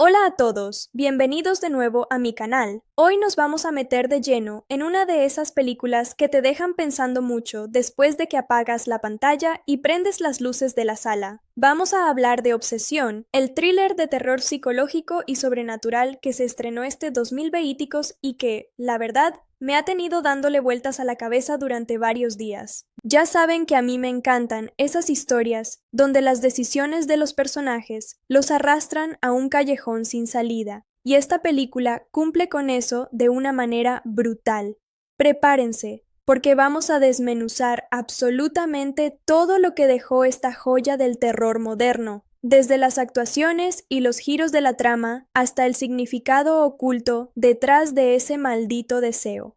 Hola a todos, bienvenidos de nuevo a mi canal. Hoy nos vamos a meter de lleno en una de esas películas que te dejan pensando mucho después de que apagas la pantalla y prendes las luces de la sala. Vamos a hablar de Obsesión, el thriller de terror psicológico y sobrenatural que se estrenó este 2020 y que, la verdad, me ha tenido dándole vueltas a la cabeza durante varios días. Ya saben que a mí me encantan esas historias donde las decisiones de los personajes los arrastran a un callejón sin salida, y esta película cumple con eso de una manera brutal. Prepárense, porque vamos a desmenuzar absolutamente todo lo que dejó esta joya del terror moderno, desde las actuaciones y los giros de la trama hasta el significado oculto detrás de ese maldito deseo.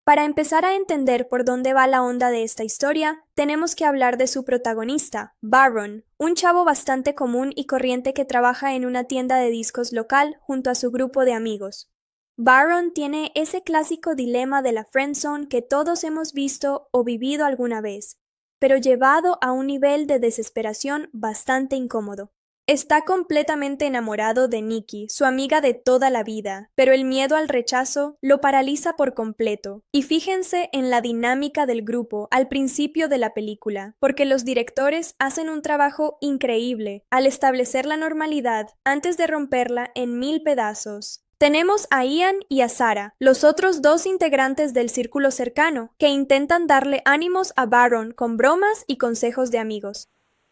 Para empezar a entender por dónde va la onda de esta historia, tenemos que hablar de su protagonista, Baron, un chavo bastante común y corriente que trabaja en una tienda de discos local junto a su grupo de amigos. Baron tiene ese clásico dilema de la friendzone que todos hemos visto o vivido alguna vez, pero llevado a un nivel de desesperación bastante incómodo. Está completamente enamorado de Nikki, su amiga de toda la vida, pero el miedo al rechazo lo paraliza por completo. Y fíjense en la dinámica del grupo al principio de la película, porque los directores hacen un trabajo increíble al establecer la normalidad antes de romperla en mil pedazos. Tenemos a Ian y a Sarah, los otros dos integrantes del círculo cercano, que intentan darle ánimos a Baron con bromas y consejos de amigos.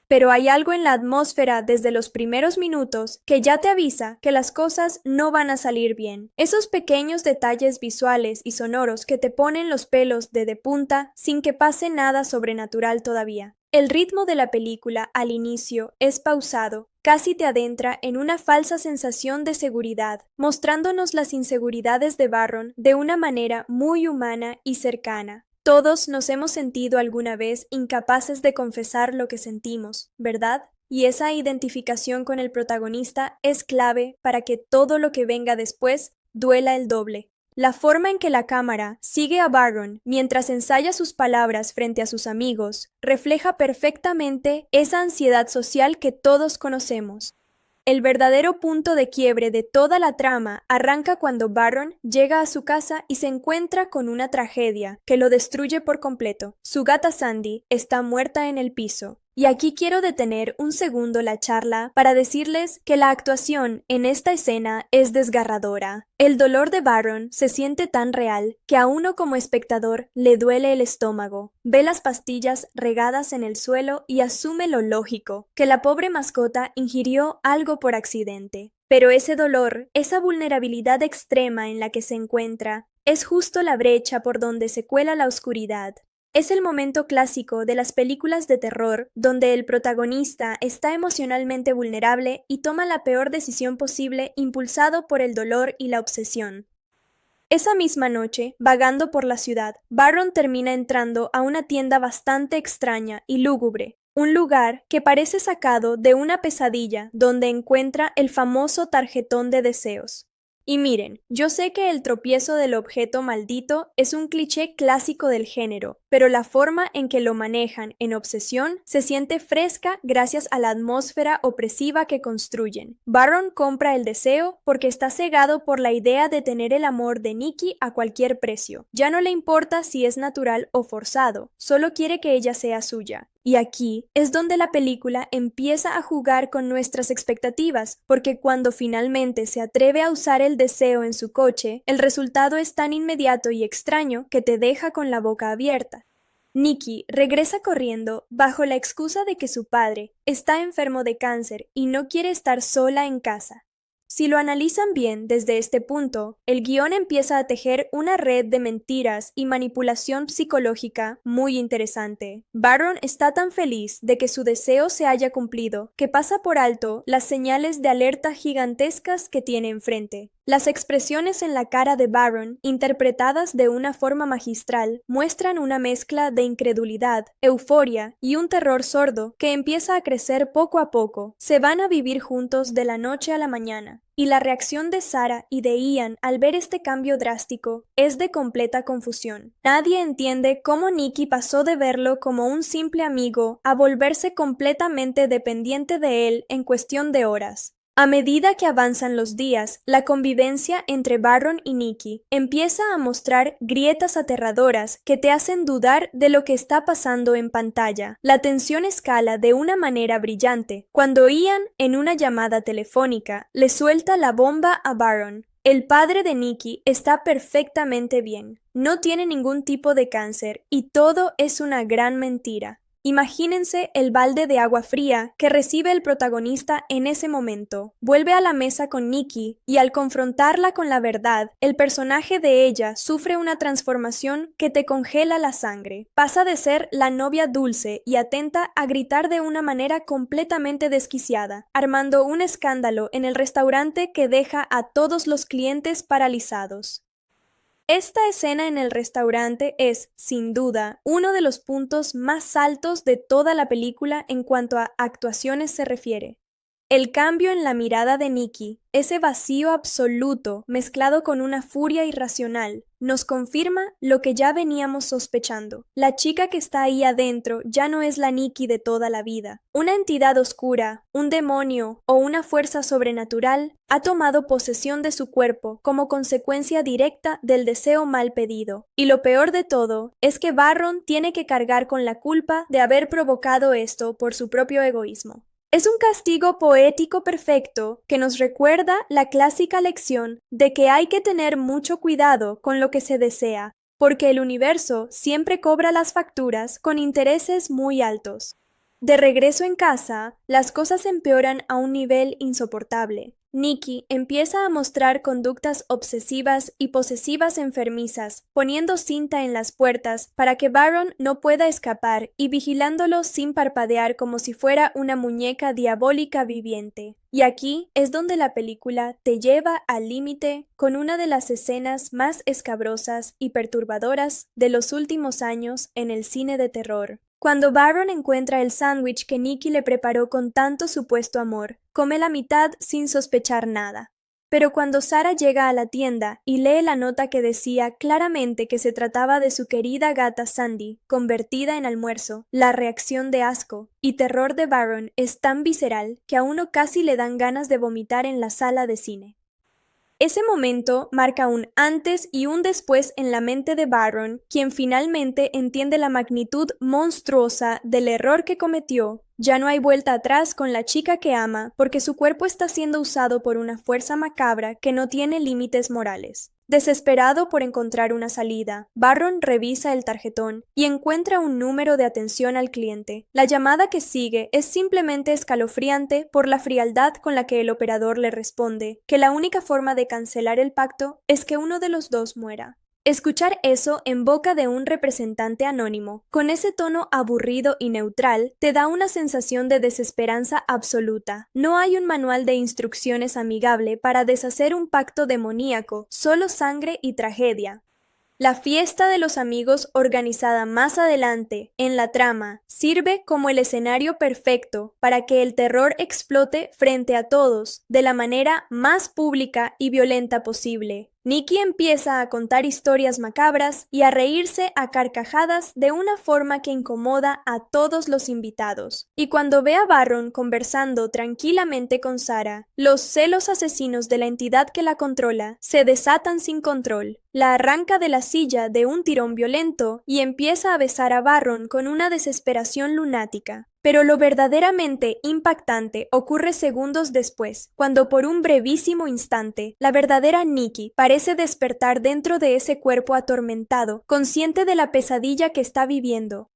Pero hay algo en la atmósfera desde los primeros minutos que ya te avisa que las cosas no van a salir bien. Esos pequeños detalles visuales y sonoros que te ponen los pelos de punta sin que pase nada sobrenatural todavía. El ritmo de la película al inicio es pausado, casi te adentra en una falsa sensación de seguridad, mostrándonos las inseguridades de Baron de una manera muy humana y cercana. Todos nos hemos sentido alguna vez incapaces de confesar lo que sentimos, ¿verdad? Y esa identificación con el protagonista es clave para que todo lo que venga después duela el doble. La forma en que la cámara sigue a Baron mientras ensaya sus palabras frente a sus amigos refleja perfectamente esa ansiedad social que todos conocemos. El verdadero punto de quiebre de toda la trama arranca cuando Baron llega a su casa y se encuentra con una tragedia que lo destruye por completo. Su gata Sandy está muerta en el piso. Y aquí quiero detener un segundo la charla para decirles que la actuación en esta escena es desgarradora. El dolor de Baron se siente tan real que a uno como espectador le duele el estómago. Ve las pastillas regadas en el suelo y asume lo lógico, que la pobre mascota ingirió algo por accidente. Pero ese dolor, esa vulnerabilidad extrema en la que se encuentra, es justo la brecha por donde se cuela la oscuridad. Es el momento clásico de las películas de terror donde el protagonista está emocionalmente vulnerable y toma la peor decisión posible impulsado por el dolor y la obsesión. Esa misma noche, vagando por la ciudad, Baron termina entrando a una tienda bastante extraña y lúgubre, un lugar que parece sacado de una pesadilla donde encuentra el famoso tarjetón de deseos. Y miren, yo sé que el tropiezo del objeto maldito es un cliché clásico del género, pero la forma en que lo manejan en Obsesión se siente fresca gracias a la atmósfera opresiva que construyen. Baron compra el deseo porque está cegado por la idea de tener el amor de Nikki a cualquier precio. Ya no le importa si es natural o forzado, solo quiere que ella sea suya. Y aquí es donde la película empieza a jugar con nuestras expectativas, porque cuando finalmente se atreve a usar el deseo en su coche, el resultado es tan inmediato y extraño que te deja con la boca abierta. Nikki regresa corriendo bajo la excusa de que su padre está enfermo de cáncer y no quiere estar sola en casa. Si lo analizan bien desde este punto, el guión empieza a tejer una red de mentiras y manipulación psicológica muy interesante. Baron está tan feliz de que su deseo se haya cumplido que pasa por alto las señales de alerta gigantescas que tiene enfrente. Las expresiones en la cara de Baron, interpretadas de una forma magistral, muestran una mezcla de incredulidad, euforia y un terror sordo que empieza a crecer poco a poco. Se van a vivir juntos de la noche a la mañana. Y la reacción de Sarah y de Ian al ver este cambio drástico es de completa confusión. Nadie entiende cómo Nikki pasó de verlo como un simple amigo a volverse completamente dependiente de él en cuestión de horas. A medida que avanzan los días, la convivencia entre Barron y Nikki empieza a mostrar grietas aterradoras que te hacen dudar de lo que está pasando en pantalla. La tensión escala de una manera brillante cuando Ian, en una llamada telefónica, le suelta la bomba a Barron. El padre de Nikki está perfectamente bien, no tiene ningún tipo de cáncer y todo es una gran mentira. Imagínense el balde de agua fría que recibe el protagonista en ese momento. Vuelve a la mesa con Nikki y al confrontarla con la verdad, el personaje de ella sufre una transformación que te congela la sangre. Pasa de ser la novia dulce y atenta a gritar de una manera completamente desquiciada, armando un escándalo en el restaurante que deja a todos los clientes paralizados. Esta escena en el restaurante es, sin duda, uno de los puntos más altos de toda la película en cuanto a actuaciones se refiere. El cambio en la mirada de Nikki, ese vacío absoluto mezclado con una furia irracional, nos confirma lo que ya veníamos sospechando. La chica que está ahí adentro ya no es la Nikki de toda la vida. Una entidad oscura, un demonio o una fuerza sobrenatural ha tomado posesión de su cuerpo como consecuencia directa del deseo mal pedido. Y lo peor de todo es que Barron tiene que cargar con la culpa de haber provocado esto por su propio egoísmo. Es un castigo poético perfecto que nos recuerda la clásica lección de que hay que tener mucho cuidado con lo que se desea, porque el universo siempre cobra las facturas con intereses muy altos. De regreso en casa, las cosas empeoran a un nivel insoportable. Nikki empieza a mostrar conductas obsesivas y posesivas enfermizas, poniendo cinta en las puertas para que Barron no pueda escapar y vigilándolo sin parpadear como si fuera una muñeca diabólica viviente. Y aquí es donde la película te lleva al límite con una de las escenas más escabrosas y perturbadoras de los últimos años en el cine de terror. Cuando Barron encuentra el sándwich que Nikki le preparó con tanto supuesto amor, come la mitad sin sospechar nada. Pero cuando Sarah llega a la tienda y lee la nota que decía claramente que se trataba de su querida gata Sandy, convertida en almuerzo, la reacción de asco y terror de Barron es tan visceral que a uno casi le dan ganas de vomitar en la sala de cine. Ese momento marca un antes y un después en la mente de Barron, quien finalmente entiende la magnitud monstruosa del error que cometió. Ya no hay vuelta atrás con la chica que ama, porque su cuerpo está siendo usado por una fuerza macabra que no tiene límites morales. Desesperado por encontrar una salida, Barron revisa el tarjetón y encuentra un número de atención al cliente. La llamada que sigue es simplemente escalofriante por la frialdad con la que el operador le responde que la única forma de cancelar el pacto es que uno de los dos muera. Escuchar eso en boca de un representante anónimo, con ese tono aburrido y neutral, te da una sensación de desesperanza absoluta. No hay un manual de instrucciones amigable para deshacer un pacto demoníaco, solo sangre y tragedia. La fiesta de los amigos organizada más adelante en la trama sirve como el escenario perfecto para que el terror explote frente a todos de la manera más pública y violenta posible. Nikki empieza a contar historias macabras y a reírse a carcajadas de una forma que incomoda a todos los invitados. Y cuando ve a Barron conversando tranquilamente con Sarah, los celos asesinos de la entidad que la controla se desatan sin control. La arranca de la silla de un tirón violento y empieza a besar a Barron con una desesperación lunática. Pero lo verdaderamente impactante ocurre segundos después, cuando por un brevísimo instante, la verdadera Nikki parece despertar dentro de ese cuerpo atormentado, consciente de la pesadilla que está viviendo.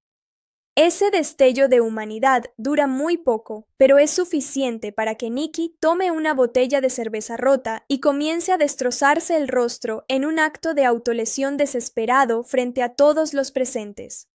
Ese destello de humanidad dura muy poco, pero es suficiente para que Nikki tome una botella de cerveza rota y comience a destrozarse el rostro en un acto de autolesión desesperado frente a todos los presentes.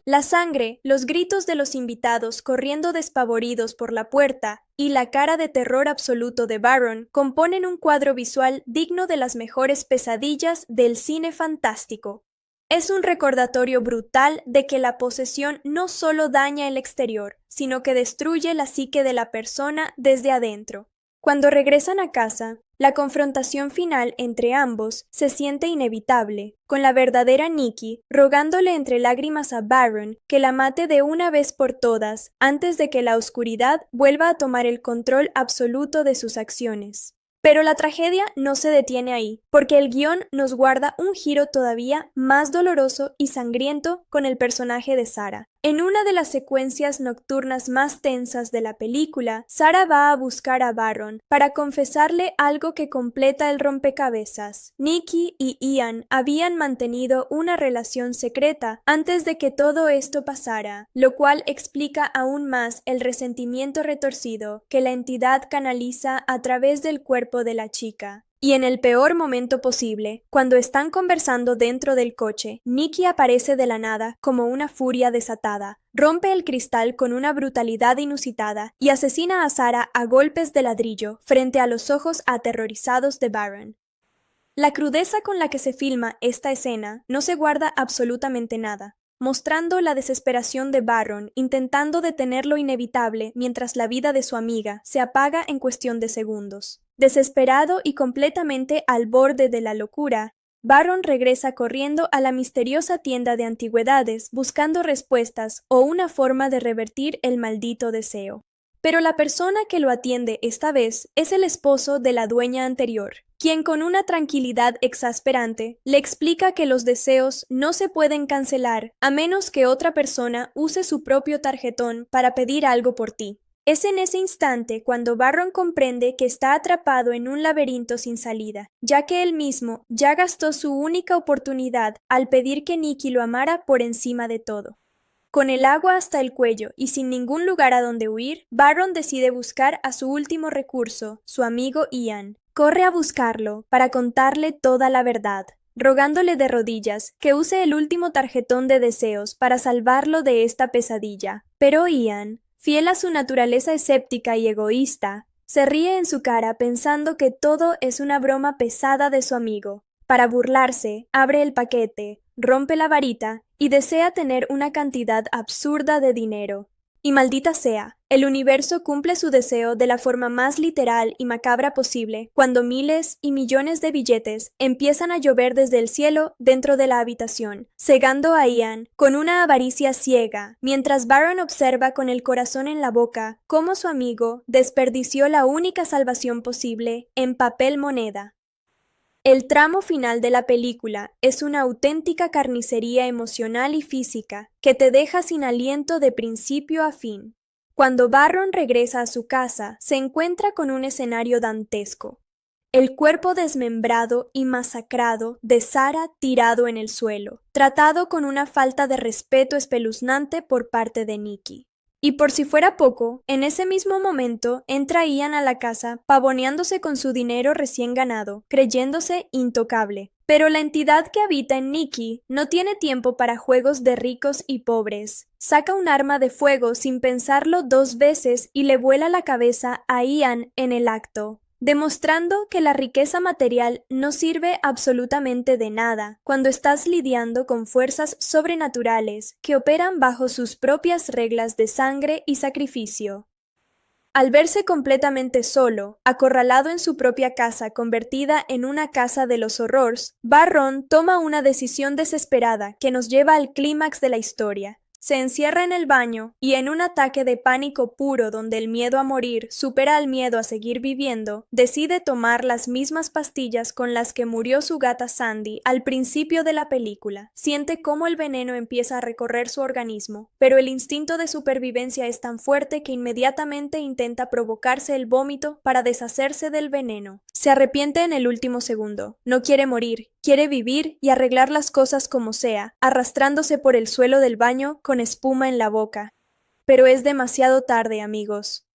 La sangre, los gritos de los invitados corriendo despavoridos por la puerta y la cara de terror absoluto de Barron componen un cuadro visual digno de las mejores pesadillas del cine fantástico. Es un recordatorio brutal de que la posesión no solo daña el exterior, sino que destruye la psique de la persona desde adentro. Cuando regresan a casa, la confrontación final entre ambos se siente inevitable, con la verdadera Nikki rogándole entre lágrimas a Baron que la mate de una vez por todas antes de que la oscuridad vuelva a tomar el control absoluto de sus acciones. Pero la tragedia no se detiene ahí, porque el guión nos guarda un giro todavía más doloroso y sangriento con el personaje de Sarah. En una de las secuencias nocturnas más tensas de la película, Sarah va a buscar a Baron para confesarle algo que completa el rompecabezas. Nikki y Ian habían mantenido una relación secreta antes de que todo esto pasara, lo cual explica aún más el resentimiento retorcido que la entidad canaliza a través del cuerpo de la chica. Y en el peor momento posible, cuando están conversando dentro del coche, Nikki aparece de la nada como una furia desatada, rompe el cristal con una brutalidad inusitada y asesina a Sarah a golpes de ladrillo frente a los ojos aterrorizados de Baron. La crudeza con la que se filma esta escena no se guarda absolutamente nada, mostrando la desesperación de Baron intentando detener lo inevitable mientras la vida de su amiga se apaga en cuestión de segundos. Desesperado y completamente al borde de la locura, Baron regresa corriendo a la misteriosa tienda de antigüedades buscando respuestas o una forma de revertir el maldito deseo. Pero la persona que lo atiende esta vez es el esposo de la dueña anterior, quien con una tranquilidad exasperante le explica que los deseos no se pueden cancelar a menos que otra persona use su propio tarjetón para pedir algo por ti. Es en ese instante cuando Baron comprende que está atrapado en un laberinto sin salida, ya que él mismo ya gastó su única oportunidad al pedir que Nikki lo amara por encima de todo. Con el agua hasta el cuello y sin ningún lugar a donde huir, Baron decide buscar a su último recurso, su amigo Ian. Corre a buscarlo para contarle toda la verdad, rogándole de rodillas que use el último tarjetón de deseos para salvarlo de esta pesadilla. Pero Ian, fiel a su naturaleza escéptica y egoísta, se ríe en su cara pensando que todo es una broma pesada de su amigo. Para burlarse, abre el paquete, rompe la varita y desea tener una cantidad absurda de dinero. Y maldita sea, el universo cumple su deseo de la forma más literal y macabra posible cuando miles y millones de billetes empiezan a llover desde el cielo dentro de la habitación, cegando a Ian con una avaricia ciega, mientras Baron observa con el corazón en la boca cómo su amigo desperdició la única salvación posible en papel moneda. El tramo final de la película es una auténtica carnicería emocional y física que te deja sin aliento de principio a fin. Cuando Baron regresa a su casa, se encuentra con un escenario dantesco. El cuerpo desmembrado y masacrado de Sarah tirado en el suelo, tratado con una falta de respeto espeluznante por parte de Nikki. Y por si fuera poco, en ese mismo momento entra Ian a la casa pavoneándose con su dinero recién ganado, creyéndose intocable. Pero la entidad que habita en Nikki no tiene tiempo para juegos de ricos y pobres. Saca un arma de fuego sin pensarlo 2 veces y le vuela la cabeza a Ian en el acto, demostrando que la riqueza material no sirve absolutamente de nada cuando estás lidiando con fuerzas sobrenaturales que operan bajo sus propias reglas de sangre y sacrificio. Al verse completamente solo, acorralado en su propia casa convertida en una casa de los horrores, Baron toma una decisión desesperada que nos lleva al clímax de la historia. Se encierra en el baño y en un ataque de pánico puro donde el miedo a morir supera al miedo a seguir viviendo, decide tomar las mismas pastillas con las que murió su gata Sandy al principio de la película. Siente cómo el veneno empieza a recorrer su organismo, pero el instinto de supervivencia es tan fuerte que inmediatamente intenta provocarse el vómito para deshacerse del veneno. Se arrepiente en el último segundo. No quiere morir, quiere vivir y arreglar las cosas como sea, arrastrándose por el suelo del baño con espuma en la boca. Pero es demasiado tarde, amigos.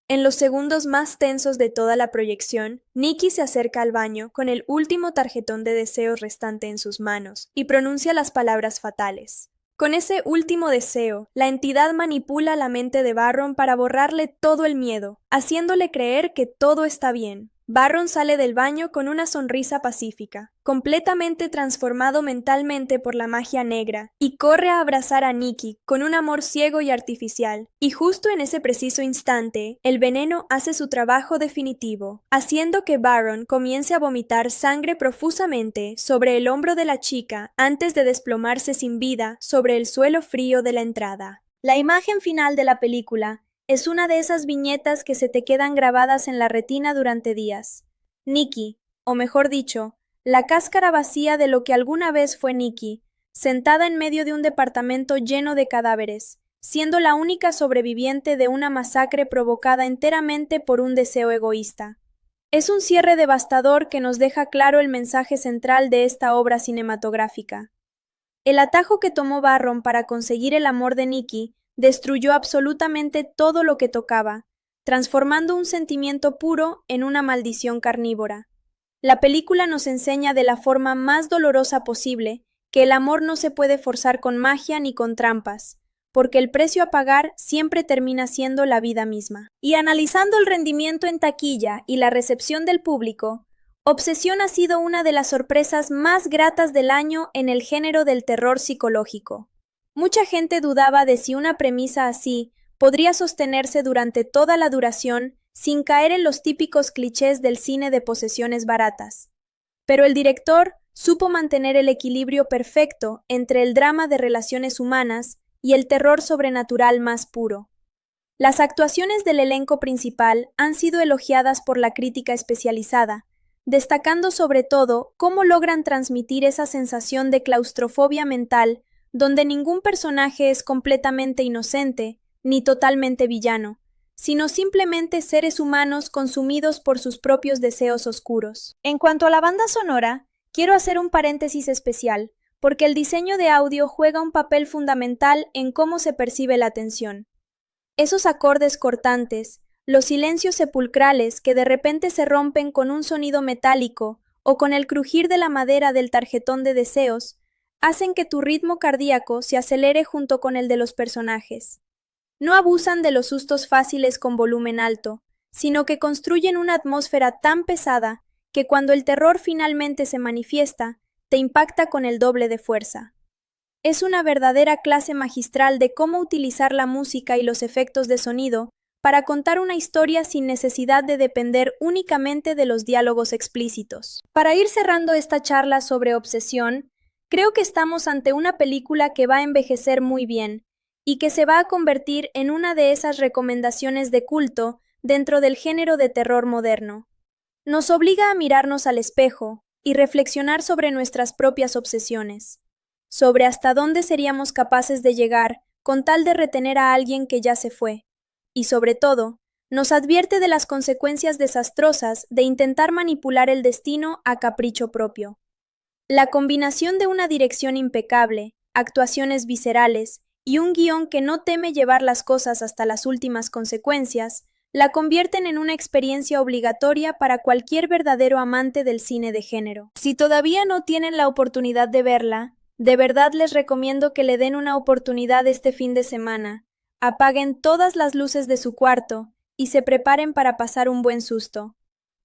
En los segundos más tensos de toda la proyección, Nikki se acerca al baño con el último tarjetón de deseos restante en sus manos y pronuncia las palabras fatales. Con ese último deseo, la entidad manipula la mente de Baron para borrarle todo el miedo, haciéndole creer que todo está bien. Barron sale del baño con una sonrisa pacífica, completamente transformado mentalmente por la magia negra, y corre a abrazar a Nikki con un amor ciego y artificial. Y justo en ese preciso instante, el veneno hace su trabajo definitivo, haciendo que Barron comience a vomitar sangre profusamente sobre el hombro de la chica antes de desplomarse sin vida sobre el suelo frío de la entrada. La imagen final de la película es una de esas viñetas que se te quedan grabadas en la retina durante días. Nikki, o mejor dicho, la cáscara vacía de lo que alguna vez fue Nikki, sentada en medio de un departamento lleno de cadáveres, siendo la única sobreviviente de una masacre provocada enteramente por un deseo egoísta. Es un cierre devastador que nos deja claro el mensaje central de esta obra cinematográfica. El atajo que tomó Barron para conseguir el amor de Nikki destruyó absolutamente todo lo que tocaba, transformando un sentimiento puro en una maldición carnívora. La película nos enseña de la forma más dolorosa posible que el amor no se puede forzar con magia ni con trampas, porque el precio a pagar siempre termina siendo la vida misma. Y analizando el rendimiento en taquilla y la recepción del público, Obsesión ha sido una de las sorpresas más gratas del año en el género del terror psicológico. Mucha gente dudaba de si una premisa así podría sostenerse durante toda la duración sin caer en los típicos clichés del cine de posesiones baratas. Pero el director supo mantener el equilibrio perfecto entre el drama de relaciones humanas y el terror sobrenatural más puro. Las actuaciones del elenco principal han sido elogiadas por la crítica especializada, destacando sobre todo cómo logran transmitir esa sensación de claustrofobia mental donde ningún personaje es completamente inocente ni totalmente villano, sino simplemente seres humanos consumidos por sus propios deseos oscuros. En cuanto a la banda sonora, quiero hacer un paréntesis especial, porque el diseño de audio juega un papel fundamental en cómo se percibe la tensión. Esos acordes cortantes, los silencios sepulcrales que de repente se rompen con un sonido metálico o con el crujir de la madera del tarjetón de deseos, hacen que tu ritmo cardíaco se acelere junto con el de los personajes. No abusan de los sustos fáciles con volumen alto, sino que construyen una atmósfera tan pesada que cuando el terror finalmente se manifiesta, te impacta con el doble de fuerza. Es una verdadera clase magistral de cómo utilizar la música y los efectos de sonido para contar una historia sin necesidad de depender únicamente de los diálogos explícitos. Para ir cerrando esta charla sobre Obsesión, creo que estamos ante una película que va a envejecer muy bien y que se va a convertir en una de esas recomendaciones de culto dentro del género de terror moderno. Nos obliga a mirarnos al espejo y reflexionar sobre nuestras propias obsesiones, sobre hasta dónde seríamos capaces de llegar con tal de retener a alguien que ya se fue, y sobre todo, nos advierte de las consecuencias desastrosas de intentar manipular el destino a capricho propio. La combinación de una dirección impecable, actuaciones viscerales y un guión que no teme llevar las cosas hasta las últimas consecuencias, la convierten en una experiencia obligatoria para cualquier verdadero amante del cine de género. Si todavía no tienen la oportunidad de verla, de verdad les recomiendo que le den una oportunidad este fin de semana. Apaguen todas las luces de su cuarto y se preparen para pasar un buen susto.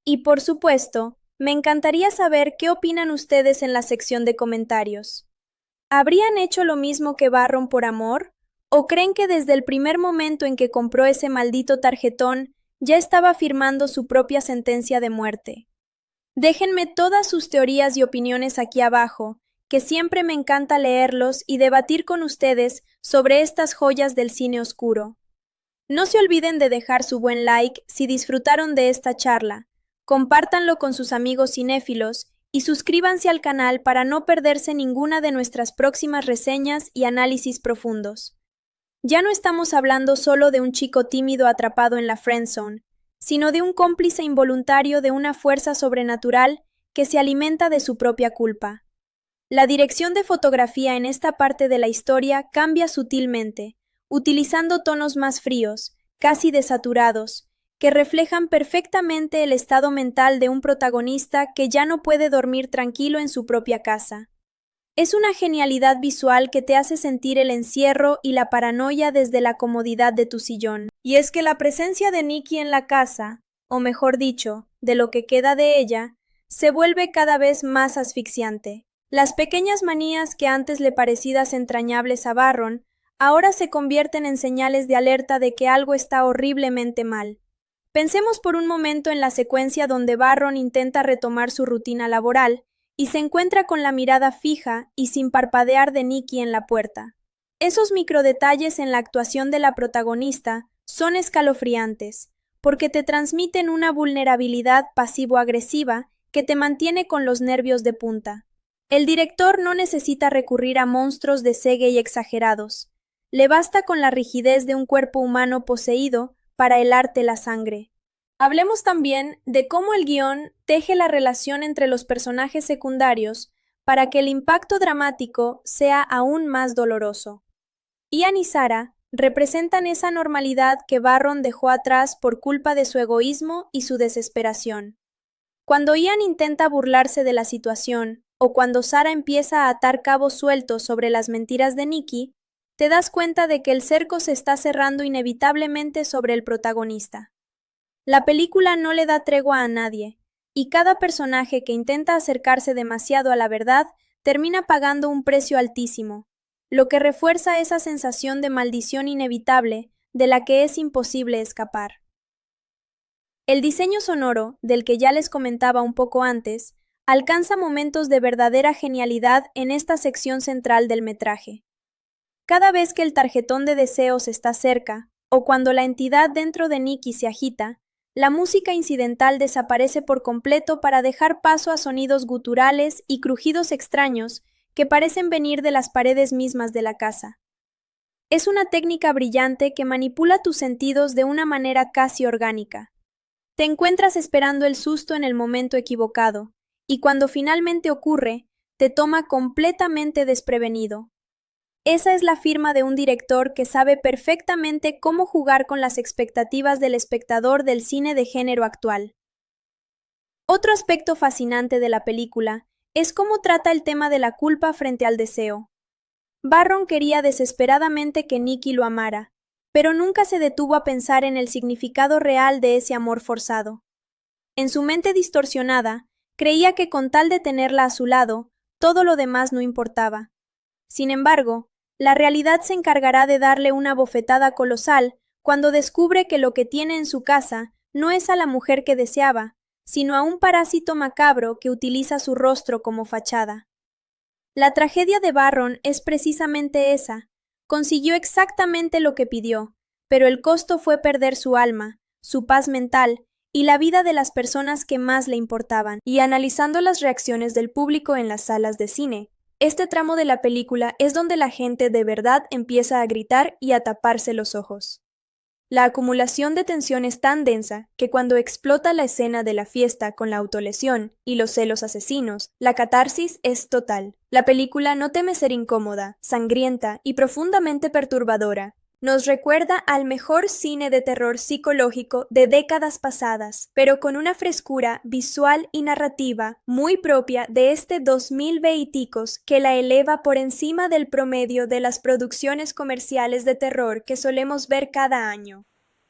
Y por supuesto, me encantaría saber qué opinan ustedes en la sección de comentarios. ¿Habrían hecho lo mismo que Barron por amor? ¿O creen que desde el primer momento en que compró ese maldito tarjetón ya estaba firmando su propia sentencia de muerte? Déjenme todas sus teorías y opiniones aquí abajo, que siempre me encanta leerlos y debatir con ustedes sobre estas joyas del cine oscuro. No se olviden de dejar su buen like si disfrutaron de esta charla, compártanlo con sus amigos cinéfilos y suscríbanse al canal para no perderse ninguna de nuestras próximas reseñas y análisis profundos. Ya no estamos hablando solo de un chico tímido atrapado en la friendzone, sino de un cómplice involuntario de una fuerza sobrenatural que se alimenta de su propia culpa. La dirección de fotografía en esta parte de la historia cambia sutilmente, utilizando tonos más fríos, casi desaturados, que reflejan perfectamente el estado mental de un protagonista que ya no puede dormir tranquilo en su propia casa. Es una genialidad visual que te hace sentir el encierro y la paranoia desde la comodidad de tu sillón. Y es que la presencia de Nikki en la casa o mejor dicho, de lo que queda de ella, se vuelve cada vez más asfixiante. Las pequeñas manías que antes le parecidas entrañables a Barron, ahora se convierten en señales de alerta de que algo está horriblemente mal. Pensemos por un momento en la secuencia donde Barron intenta retomar su rutina laboral y se encuentra con la mirada fija y sin parpadear de Nikki en la puerta. Esos microdetalles en la actuación de la protagonista son escalofriantes, porque te transmiten una vulnerabilidad pasivo-agresiva que te mantiene con los nervios de punta. El director no necesita recurrir a monstruos de CGI exagerados. Le basta con la rigidez de un cuerpo humano poseído para helarte la sangre. Hablemos también de cómo el guión teje la relación entre los personajes secundarios para que el impacto dramático sea aún más doloroso. Ian y Sarah representan esa normalidad que Barron dejó atrás por culpa de su egoísmo y su desesperación. Cuando Ian intenta burlarse de la situación, o cuando Sarah empieza a atar cabos sueltos sobre las mentiras de Nikki, te das cuenta de que el cerco se está cerrando inevitablemente sobre el protagonista. La película no le da tregua a nadie, y cada personaje que intenta acercarse demasiado a la verdad termina pagando un precio altísimo, lo que refuerza esa sensación de maldición inevitable de la que es imposible escapar. El diseño sonoro, del que ya les comentaba un poco antes, alcanza momentos de verdadera genialidad en esta sección central del metraje. Cada vez que el tarjetón de deseos está cerca, o cuando la entidad dentro de Nikki se agita, la música incidental desaparece por completo para dejar paso a sonidos guturales y crujidos extraños que parecen venir de las paredes mismas de la casa. Es una técnica brillante que manipula tus sentidos de una manera casi orgánica. Te encuentras esperando el susto en el momento equivocado, y cuando finalmente ocurre, te toma completamente desprevenido. Esa es la firma de un director que sabe perfectamente cómo jugar con las expectativas del espectador del cine de género actual. Otro aspecto fascinante de la película es cómo trata el tema de la culpa frente al deseo. Barron quería desesperadamente que Nikki lo amara, pero nunca se detuvo a pensar en el significado real de ese amor forzado. En su mente distorsionada, creía que con tal de tenerla a su lado, todo lo demás no importaba. Sin embargo, la realidad se encargará de darle una bofetada colosal cuando descubre que lo que tiene en su casa no es a la mujer que deseaba, sino a un parásito macabro que utiliza su rostro como fachada. La tragedia de Barron es precisamente esa. Consiguió exactamente lo que pidió, pero el costo fue perder su alma, su paz mental y la vida de las personas que más le importaban. Y analizando las reacciones del público en las salas de cine, este tramo de la película es donde la gente de verdad empieza a gritar y a taparse los ojos. La acumulación de tensión es tan densa que cuando explota la escena de la fiesta con la autolesión y los celos asesinos, la catarsis es total. La película no teme ser incómoda, sangrienta y profundamente perturbadora. Nos recuerda al mejor cine de terror psicológico de décadas pasadas, pero con una frescura visual y narrativa muy propia de este 2020 que la eleva por encima del promedio de las producciones comerciales de terror que solemos ver cada año.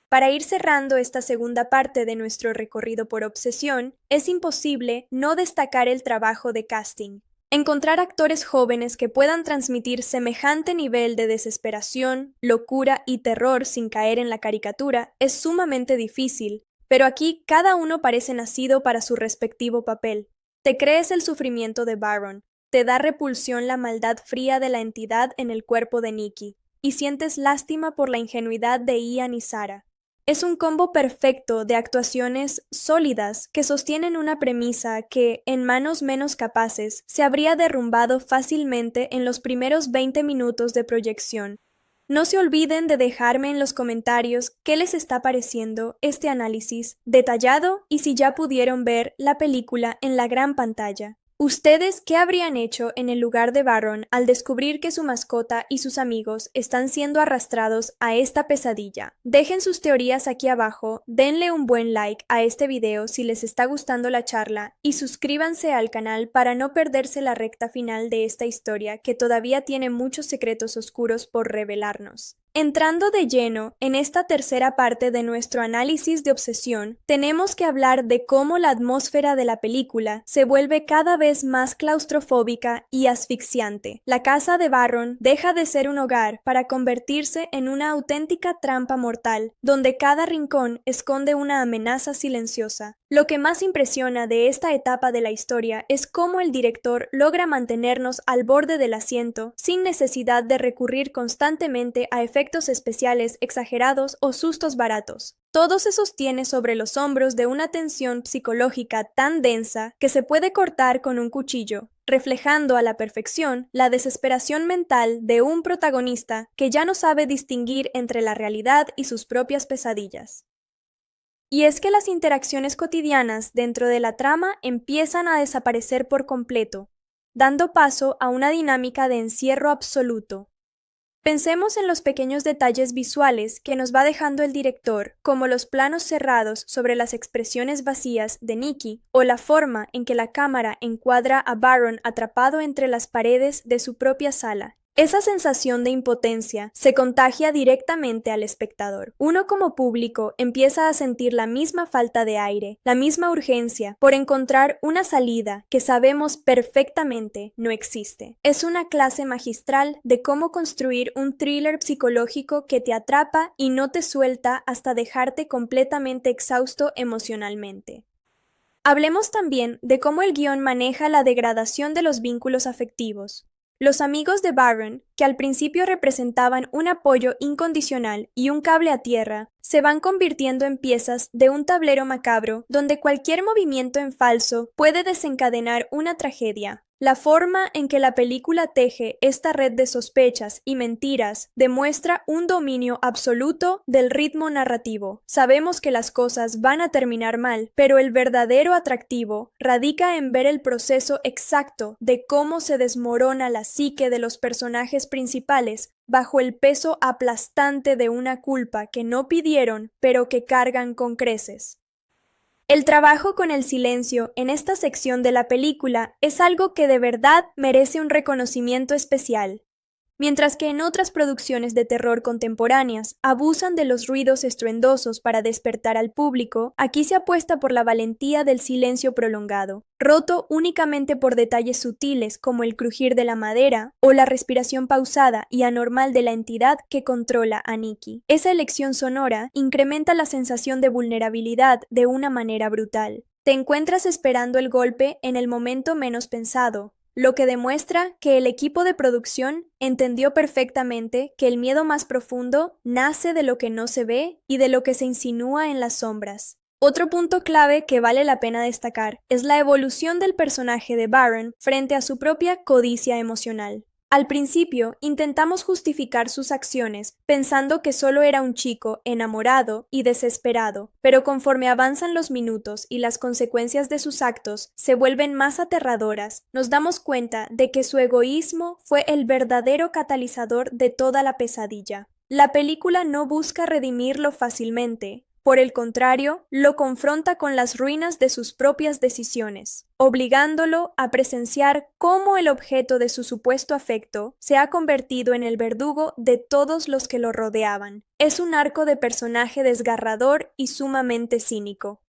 Para ir cerrando esta segunda parte de nuestro recorrido por Obsesión, es imposible no destacar el trabajo de casting. Encontrar actores jóvenes que puedan transmitir semejante nivel de desesperación, locura y terror sin caer en la caricatura es sumamente difícil, pero aquí cada uno parece nacido para su respectivo papel. Te crees el sufrimiento de Barron, te da repulsión la maldad fría de la entidad en el cuerpo de Nikki, y sientes lástima por la ingenuidad de Ian y Sarah. Es un combo perfecto de actuaciones sólidas que sostienen una premisa que, en manos menos capaces, se habría derrumbado fácilmente en los primeros 20 minutos de proyección. No se olviden de dejarme en los comentarios qué les está pareciendo este análisis detallado y si ya pudieron ver la película en la gran pantalla. ¿Ustedes qué habrían hecho en el lugar de Barron al descubrir que su mascota y sus amigos están siendo arrastrados a esta pesadilla? Dejen sus teorías aquí abajo, denle un buen like a este video si les está gustando la charla y suscríbanse al canal para no perderse la recta final de esta historia que todavía tiene muchos secretos oscuros por revelarnos. Entrando de lleno en esta tercera parte de nuestro análisis de Obsesión, tenemos que hablar de cómo la atmósfera de la película se vuelve cada vez más claustrofóbica y asfixiante. La casa de Barron deja de ser un hogar para convertirse en una auténtica trampa mortal, donde cada rincón esconde una amenaza silenciosa. Lo que más impresiona de esta etapa de la historia es cómo el director logra mantenernos al borde del asiento sin necesidad de recurrir constantemente a efectos especiales exagerados o sustos baratos. Todo se sostiene sobre los hombros de una tensión psicológica tan densa que se puede cortar con un cuchillo, reflejando a la perfección la desesperación mental de un protagonista que ya no sabe distinguir entre la realidad y sus propias pesadillas. Y es que las interacciones cotidianas dentro de la trama empiezan a desaparecer por completo, dando paso a una dinámica de encierro absoluto. Pensemos en los pequeños detalles visuales que nos va dejando el director, como los planos cerrados sobre las expresiones vacías de Nikki o la forma en que la cámara encuadra a Barron atrapado entre las paredes de su propia sala. Esa sensación de impotencia se contagia directamente al espectador. Uno como público empieza a sentir la misma falta de aire, la misma urgencia por encontrar una salida que sabemos perfectamente no existe. Es una clase magistral de cómo construir un thriller psicológico que te atrapa y no te suelta hasta dejarte completamente exhausto emocionalmente. Hablemos también de cómo el guión maneja la degradación de los vínculos afectivos. Los amigos de Barron, que al principio representaban un apoyo incondicional y un cable a tierra, se van convirtiendo en piezas de un tablero macabro donde cualquier movimiento en falso puede desencadenar una tragedia. La forma en que la película teje esta red de sospechas y mentiras demuestra un dominio absoluto del ritmo narrativo. Sabemos que las cosas van a terminar mal, pero el verdadero atractivo radica en ver el proceso exacto de cómo se desmorona la psique de los personajes principales bajo el peso aplastante de una culpa que no pidieron, pero que cargan con creces. El trabajo con el silencio en esta sección de la película es algo que de verdad merece un reconocimiento especial. Mientras que en otras producciones de terror contemporáneas abusan de los ruidos estruendosos para despertar al público, aquí se apuesta por la valentía del silencio prolongado, roto únicamente por detalles sutiles como el crujir de la madera o la respiración pausada y anormal de la entidad que controla a Nikki. Esa elección sonora incrementa la sensación de vulnerabilidad de una manera brutal. Te encuentras esperando el golpe en el momento menos pensado, lo que demuestra que el equipo de producción entendió perfectamente que el miedo más profundo nace de lo que no se ve y de lo que se insinúa en las sombras. Otro punto clave que vale la pena destacar es la evolución del personaje de Barron frente a su propia codicia emocional. Al principio, intentamos justificar sus acciones pensando que solo era un chico enamorado y desesperado, pero conforme avanzan los minutos y las consecuencias de sus actos se vuelven más aterradoras, nos damos cuenta de que su egoísmo fue el verdadero catalizador de toda la pesadilla. La película no busca redimirlo fácilmente. Por el contrario, lo confronta con las ruinas de sus propias decisiones, obligándolo a presenciar cómo el objeto de su supuesto afecto se ha convertido en el verdugo de todos los que lo rodeaban. Es un arco de personaje desgarrador y sumamente cínico.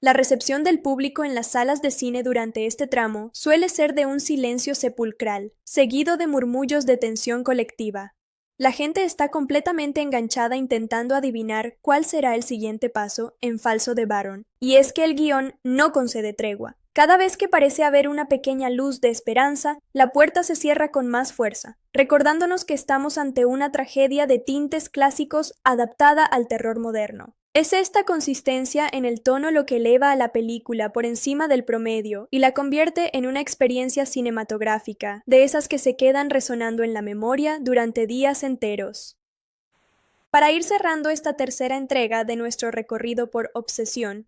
La recepción del público en las salas de cine durante este tramo suele ser de un silencio sepulcral, seguido de murmullos de tensión colectiva. La gente está completamente enganchada intentando adivinar cuál será el siguiente paso en falso de Barron, y es que el guión no concede tregua. Cada vez que parece haber una pequeña luz de esperanza, la puerta se cierra con más fuerza, recordándonos que estamos ante una tragedia de tintes clásicos adaptada al terror moderno. Es esta consistencia en el tono lo que eleva a la película por encima del promedio y la convierte en una experiencia cinematográfica, de esas que se quedan resonando en la memoria durante días enteros. Para ir cerrando esta tercera entrega de nuestro recorrido por Obsesión,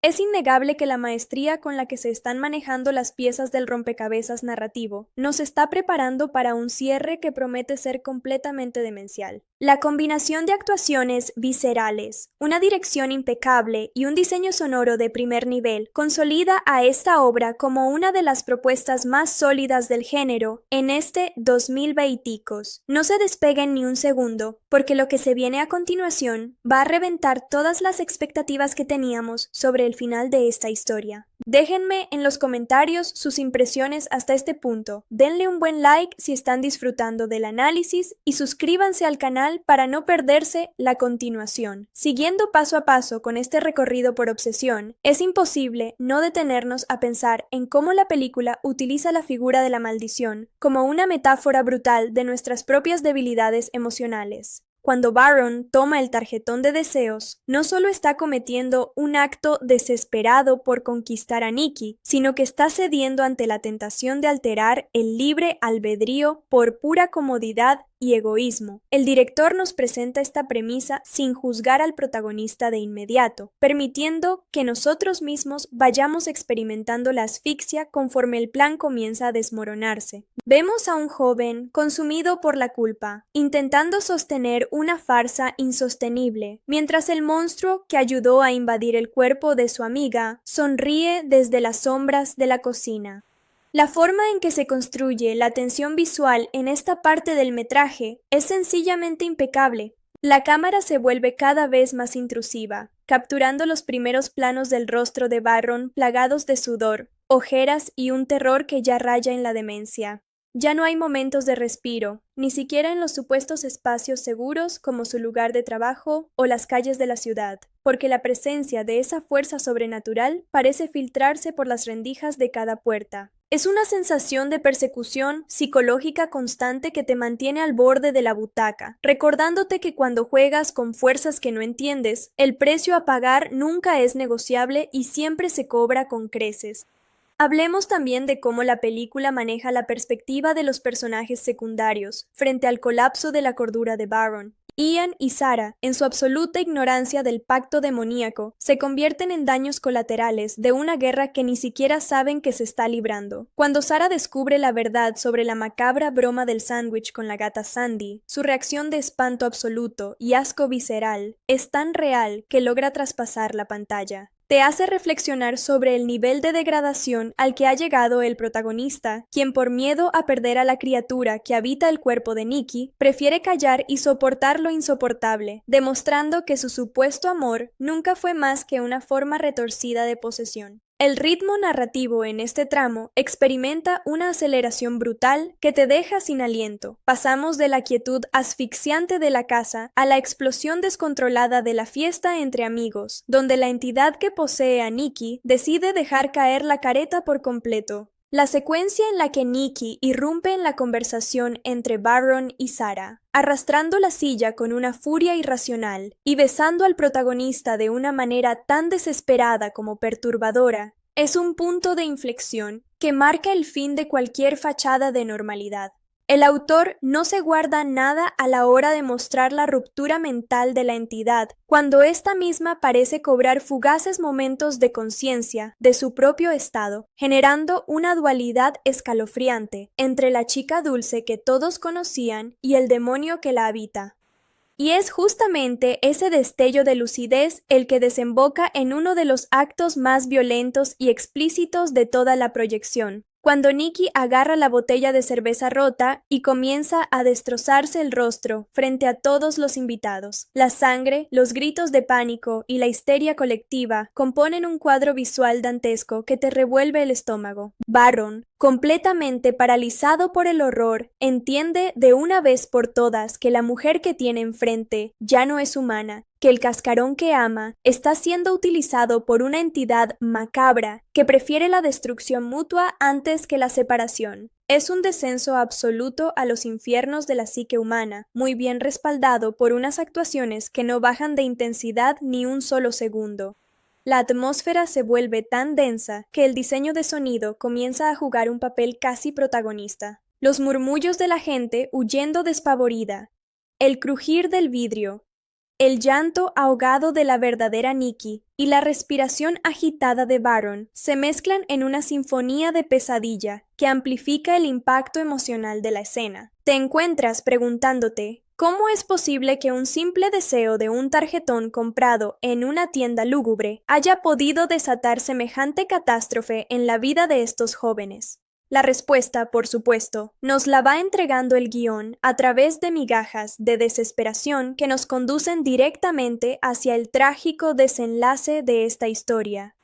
Es innegable que la maestría con la que se están manejando las piezas del rompecabezas narrativo nos está preparando para un cierre que promete ser completamente demencial. La combinación de actuaciones viscerales, una dirección impecable y un diseño sonoro de primer nivel consolida a esta obra como una de las propuestas más sólidas del género en este 2020. No se despeguen ni un segundo, porque lo que se viene a continuación va a reventar todas las expectativas que teníamos sobre el final de esta historia. Déjenme en los comentarios sus impresiones hasta este punto, denle un buen like si están disfrutando del análisis y suscríbanse al canal para no perderse la continuación. Siguiendo paso a paso con este recorrido por obsesión, es imposible no detenernos a pensar en cómo la película utiliza la figura de la maldición como una metáfora brutal de nuestras propias debilidades emocionales. Cuando Baron toma el tarjetón de deseos, no solo está cometiendo un acto desesperado por conquistar a Nikki, sino que está cediendo ante la tentación de alterar el libre albedrío por pura comodidad y egoísmo. El director nos presenta esta premisa sin juzgar al protagonista de inmediato, permitiendo que nosotros mismos vayamos experimentando la asfixia conforme el plan comienza a desmoronarse. Vemos a un joven consumido por la culpa, intentando sostener una farsa insostenible, mientras el monstruo que ayudó a invadir el cuerpo de su amiga sonríe desde las sombras de la cocina. La forma en que se construye la tensión visual en esta parte del metraje es sencillamente impecable. La cámara se vuelve cada vez más intrusiva, capturando los primeros planos del rostro de Baron plagados de sudor, ojeras y un terror que ya raya en la demencia. Ya no hay momentos de respiro, ni siquiera en los supuestos espacios seguros como su lugar de trabajo o las calles de la ciudad, porque la presencia de esa fuerza sobrenatural parece filtrarse por las rendijas de cada puerta. Es una sensación de persecución psicológica constante que te mantiene al borde de la butaca, recordándote que cuando juegas con fuerzas que no entiendes, el precio a pagar nunca es negociable y siempre se cobra con creces. Hablemos también de cómo la película maneja la perspectiva de los personajes secundarios frente al colapso de la cordura de Baron. Ian y Sarah, en su absoluta ignorancia del pacto demoníaco, se convierten en daños colaterales de una guerra que ni siquiera saben que se está librando. Cuando Sarah descubre la verdad sobre la macabra broma del sándwich con la gata Sandy, su reacción de espanto absoluto y asco visceral es tan real que logra traspasar la pantalla. Te hace reflexionar sobre el nivel de degradación al que ha llegado el protagonista, quien por miedo a perder a la criatura que habita el cuerpo de Nikki, prefiere callar y soportar lo insoportable, demostrando que su supuesto amor nunca fue más que una forma retorcida de posesión. El ritmo narrativo en este tramo experimenta una aceleración brutal que te deja sin aliento. Pasamos de la quietud asfixiante de la casa a la explosión descontrolada de la fiesta entre amigos, donde la entidad que posee a Nikki decide dejar caer la careta por completo. La secuencia en la que Nikki irrumpe en la conversación entre Baron y Sarah, arrastrando la silla con una furia irracional y besando al protagonista de una manera tan desesperada como perturbadora, es un punto de inflexión que marca el fin de cualquier fachada de normalidad. El autor no se guarda nada a la hora de mostrar la ruptura mental de la entidad, cuando ésta misma parece cobrar fugaces momentos de conciencia de su propio estado, generando una dualidad escalofriante entre la chica dulce que todos conocían y el demonio que la habita. Y es justamente ese destello de lucidez el que desemboca en uno de los actos más violentos y explícitos de toda la proyección. Cuando Nikki agarra la botella de cerveza rota y comienza a destrozarse el rostro frente a todos los invitados. La sangre, los gritos de pánico y la histeria colectiva componen un cuadro visual dantesco que te revuelve el estómago. Baron, completamente paralizado por el horror, entiende de una vez por todas que la mujer que tiene enfrente ya no es humana, que el cascarón que ama está siendo utilizado por una entidad macabra que prefiere la destrucción mutua antes que la separación. Es un descenso absoluto a los infiernos de la psique humana, muy bien respaldado por unas actuaciones que no bajan de intensidad ni un solo segundo. La atmósfera se vuelve tan densa que el diseño de sonido comienza a jugar un papel casi protagonista. Los murmullos de la gente huyendo despavorida, el crujir del vidrio, El llanto ahogado de la verdadera Nikki y la respiración agitada de Baron se mezclan en una sinfonía de pesadilla que amplifica el impacto emocional de la escena. Te encuentras preguntándote, ¿cómo es posible que un simple deseo de un tarjetón comprado en una tienda lúgubre haya podido desatar semejante catástrofe en la vida de estos jóvenes? La respuesta, por supuesto, nos la va entregando el guión a través de migajas de desesperación que nos conducen directamente hacia el trágico desenlace de esta historia.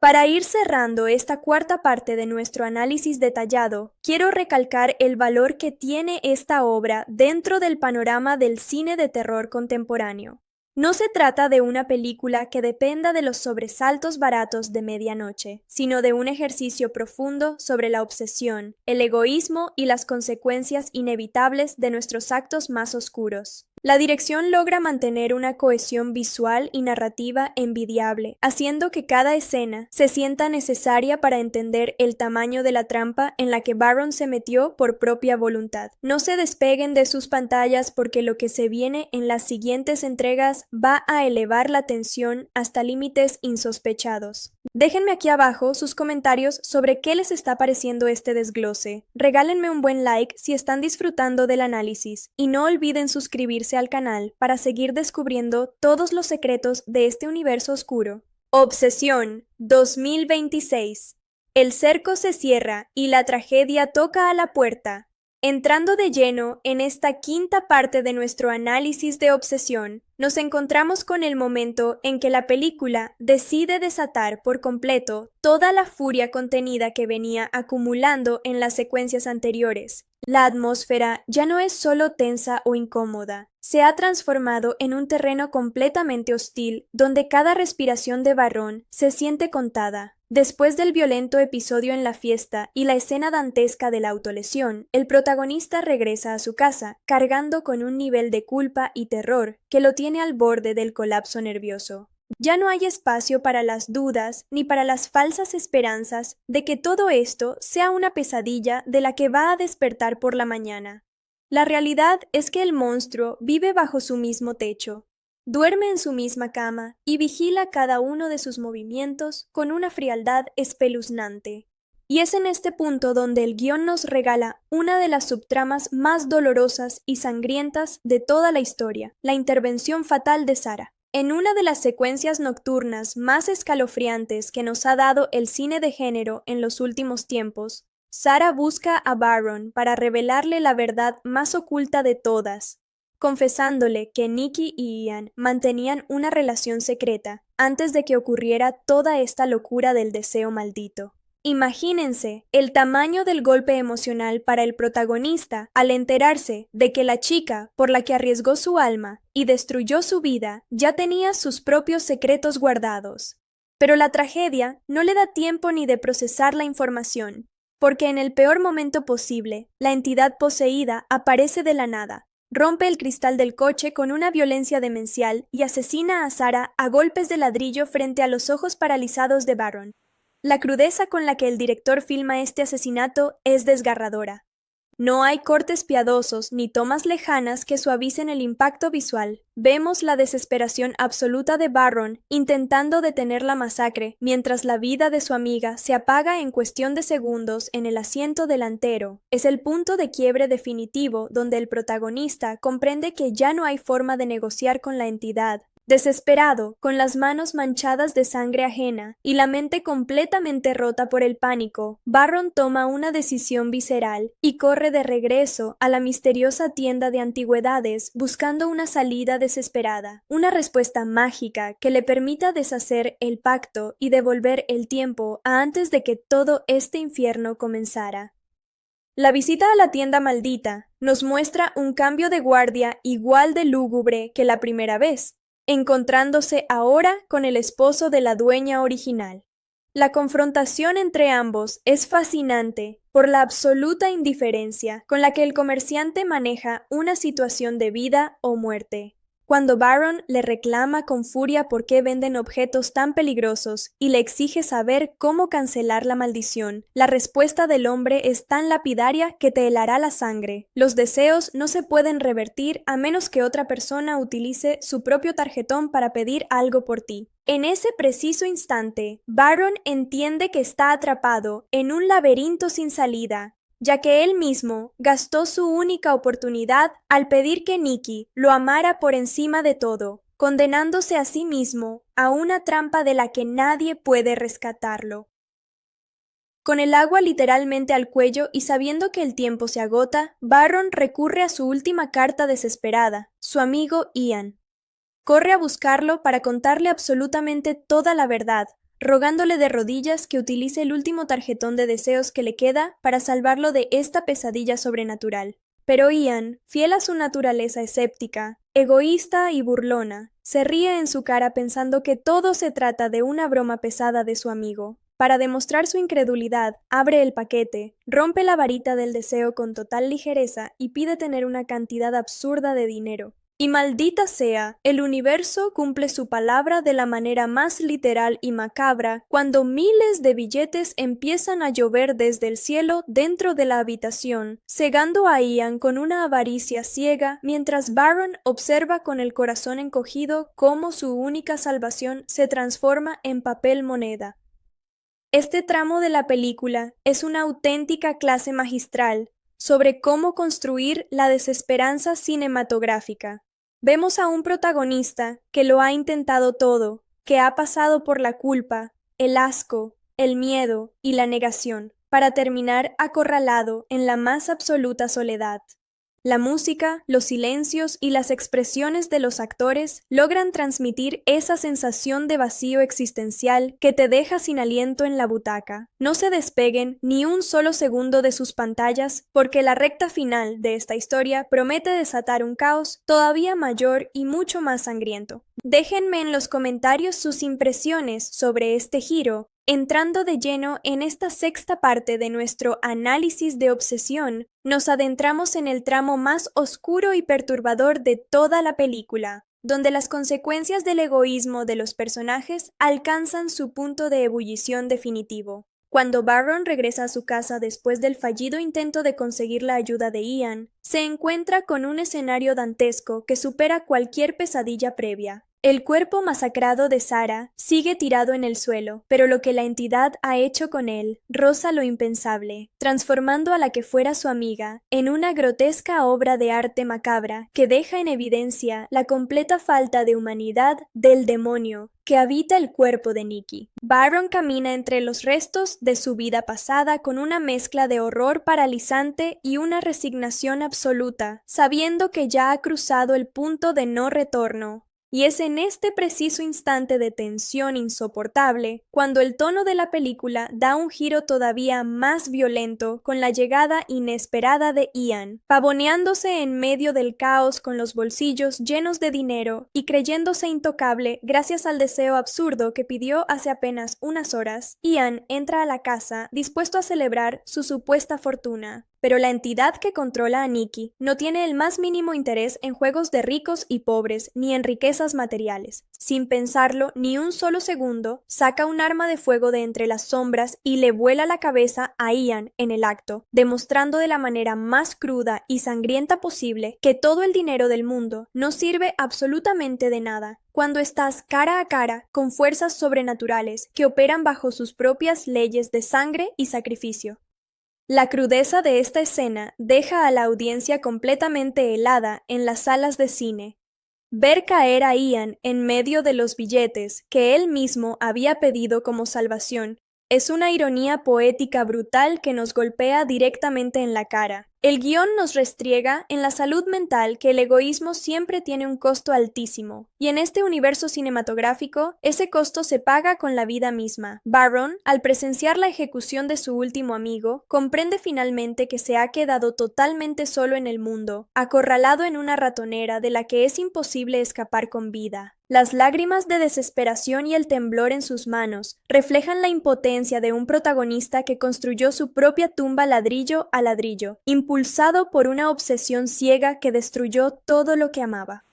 Para ir cerrando esta cuarta parte de nuestro análisis detallado, quiero recalcar el valor que tiene esta obra dentro del panorama del cine de terror contemporáneo. No se trata de una película que dependa de los sobresaltos baratos de medianoche, sino de un ejercicio profundo sobre la obsesión, el egoísmo y las consecuencias inevitables de nuestros actos más oscuros. La dirección logra mantener una cohesión visual y narrativa envidiable, haciendo que cada escena se sienta necesaria para entender el tamaño de la trampa en la que Baron se metió por propia voluntad. No se despeguen de sus pantallas porque lo que se viene en las siguientes entregas va a elevar la tensión hasta límites insospechados. Déjenme aquí abajo sus comentarios sobre qué les está pareciendo este desglose. Regálenme un buen like si están disfrutando del análisis y no olviden suscribirse al canal para seguir descubriendo todos los secretos de este universo oscuro. Obsesión 2026. El cerco se cierra y la tragedia toca a la puerta. Entrando de lleno en esta quinta parte de nuestro análisis de Obsesión, nos encontramos con el momento en que la película decide desatar por completo toda la furia contenida que venía acumulando en las secuencias anteriores. La atmósfera ya no es solo tensa o incómoda, se ha transformado en un terreno completamente hostil donde cada respiración de Baron se siente contada. Después del violento episodio en la fiesta y la escena dantesca de la autolesión, el protagonista regresa a su casa, cargando con un nivel de culpa y terror que lo tiene al borde del colapso nervioso. Ya no hay espacio para las dudas ni para las falsas esperanzas de que todo esto sea una pesadilla de la que va a despertar por la mañana. La realidad es que el monstruo vive bajo su mismo techo. Duerme en su misma cama y vigila cada uno de sus movimientos con una frialdad espeluznante. Y es en este punto donde el guión nos regala una de las subtramas más dolorosas y sangrientas de toda la historia, la intervención fatal de Sarah. En una de las secuencias nocturnas más escalofriantes que nos ha dado el cine de género en los últimos tiempos, Sarah busca a Baron para revelarle la verdad más oculta de todas, confesándole que Nikki y Ian mantenían una relación secreta antes de que ocurriera toda esta locura del deseo maldito. Imagínense el tamaño del golpe emocional para el protagonista al enterarse de que la chica por la que arriesgó su alma y destruyó su vida ya tenía sus propios secretos guardados. Pero la tragedia no le da tiempo ni de procesar la información, porque en el peor momento posible, la entidad poseída aparece de la nada, rompe el cristal del coche con una violencia demencial y asesina a Sarah a golpes de ladrillo frente a los ojos paralizados de Baron. La crudeza con la que el director filma este asesinato es desgarradora. No hay cortes piadosos ni tomas lejanas que suavicen el impacto visual. Vemos la desesperación absoluta de Baron intentando detener la masacre, mientras la vida de su amiga se apaga en cuestión de segundos en el asiento delantero. Es el punto de quiebre definitivo donde el protagonista comprende que ya no hay forma de negociar con la entidad. Desesperado, con las manos manchadas de sangre ajena y la mente completamente rota por el pánico, Baron toma una decisión visceral y corre de regreso a la misteriosa tienda de antigüedades buscando una salida desesperada, una respuesta mágica que le permita deshacer el pacto y devolver el tiempo a antes de que todo este infierno comenzara. La visita a la tienda maldita nos muestra un cambio de guardia igual de lúgubre que la primera vez, encontrándose ahora con el esposo de la dueña original. La confrontación entre ambos es fascinante por la absoluta indiferencia con la que el comerciante maneja una situación de vida o muerte. Cuando Baron le reclama con furia por qué venden objetos tan peligrosos y le exige saber cómo cancelar la maldición, la respuesta del hombre es tan lapidaria que te helará la sangre. Los deseos no se pueden revertir a menos que otra persona utilice su propio tarjetón para pedir algo por ti. En ese preciso instante, Baron entiende que está atrapado en un laberinto sin salida, ya que él mismo gastó su única oportunidad al pedir que Nikki lo amara por encima de todo, condenándose a sí mismo a una trampa de la que nadie puede rescatarlo. Con el agua literalmente al cuello y sabiendo que el tiempo se agota, Baron recurre a su última carta desesperada, su amigo Ian. Corre a buscarlo para contarle absolutamente toda la verdad, rogándole de rodillas que utilice el último tarjetón de deseos que le queda para salvarlo de esta pesadilla sobrenatural. Pero Ian, fiel a su naturaleza escéptica, egoísta y burlona, se ríe en su cara pensando que todo se trata de una broma pesada de su amigo. Para demostrar su incredulidad, abre el paquete, rompe la varita del deseo con total ligereza y pide tener una cantidad absurda de dinero. Y maldita sea, el universo cumple su palabra de la manera más literal y macabra cuando miles de billetes empiezan a llover desde el cielo dentro de la habitación, cegando a Ian con una avaricia ciega mientras Baron observa con el corazón encogido cómo su única salvación se transforma en papel moneda. Este tramo de la película es una auténtica clase magistral sobre cómo construir la desesperanza cinematográfica. Vemos a un protagonista que lo ha intentado todo, que ha pasado por la culpa, el asco, el miedo y la negación, para terminar acorralado en la más absoluta soledad. La música, los silencios y las expresiones de los actores logran transmitir esa sensación de vacío existencial que te deja sin aliento en la butaca. No se despeguen ni un solo segundo de sus pantallas porque la recta final de esta historia promete desatar un caos todavía mayor y mucho más sangriento. Déjenme en los comentarios sus impresiones sobre este giro. Entrando de lleno en esta sexta parte de nuestro análisis de obsesión, nos adentramos en el tramo más oscuro y perturbador de toda la película, donde las consecuencias del egoísmo de los personajes alcanzan su punto de ebullición definitivo. Cuando Baron regresa a su casa después del fallido intento de conseguir la ayuda de Ian, se encuentra con un escenario dantesco que supera cualquier pesadilla previa. El cuerpo masacrado de Sarah sigue tirado en el suelo, pero lo que la entidad ha hecho con él roza lo impensable, transformando a la que fuera su amiga en una grotesca obra de arte macabra que deja en evidencia la completa falta de humanidad del demonio que habita el cuerpo de Nikki. Baron camina entre los restos de su vida pasada con una mezcla de horror paralizante y una resignación absoluta, sabiendo que ya ha cruzado el punto de no retorno. Y es en este preciso instante de tensión insoportable cuando el tono de la película da un giro todavía más violento con la llegada inesperada de Ian, pavoneándose en medio del caos con los bolsillos llenos de dinero y creyéndose intocable gracias al deseo absurdo que pidió hace apenas unas horas. Ian entra a la casa dispuesto a celebrar su supuesta fortuna. Pero la entidad que controla a Nikki no tiene el más mínimo interés en juegos de ricos y pobres ni en riquezas materiales. Sin pensarlo ni un solo segundo, saca un arma de fuego de entre las sombras y le vuela la cabeza a Ian en el acto, demostrando de la manera más cruda y sangrienta posible que todo el dinero del mundo no sirve absolutamente de nada cuando estás cara a cara con fuerzas sobrenaturales que operan bajo sus propias leyes de sangre y sacrificio. La crudeza de esta escena deja a la audiencia completamente helada en las salas de cine. Ver caer a Ian en medio de los billetes que él mismo había pedido como salvación es una ironía poética brutal que nos golpea directamente en la cara. El guión nos restriega en la salud mental que el egoísmo siempre tiene un costo altísimo, y en este universo cinematográfico, ese costo se paga con la vida misma. Baron, al presenciar la ejecución de su último amigo, comprende finalmente que se ha quedado totalmente solo en el mundo, acorralado en una ratonera de la que es imposible escapar con vida. Las lágrimas de desesperación y el temblor en sus manos reflejan la impotencia de un protagonista que construyó su propia tumba ladrillo a ladrillo, impulsado por una obsesión ciega que destruyó todo lo que amaba.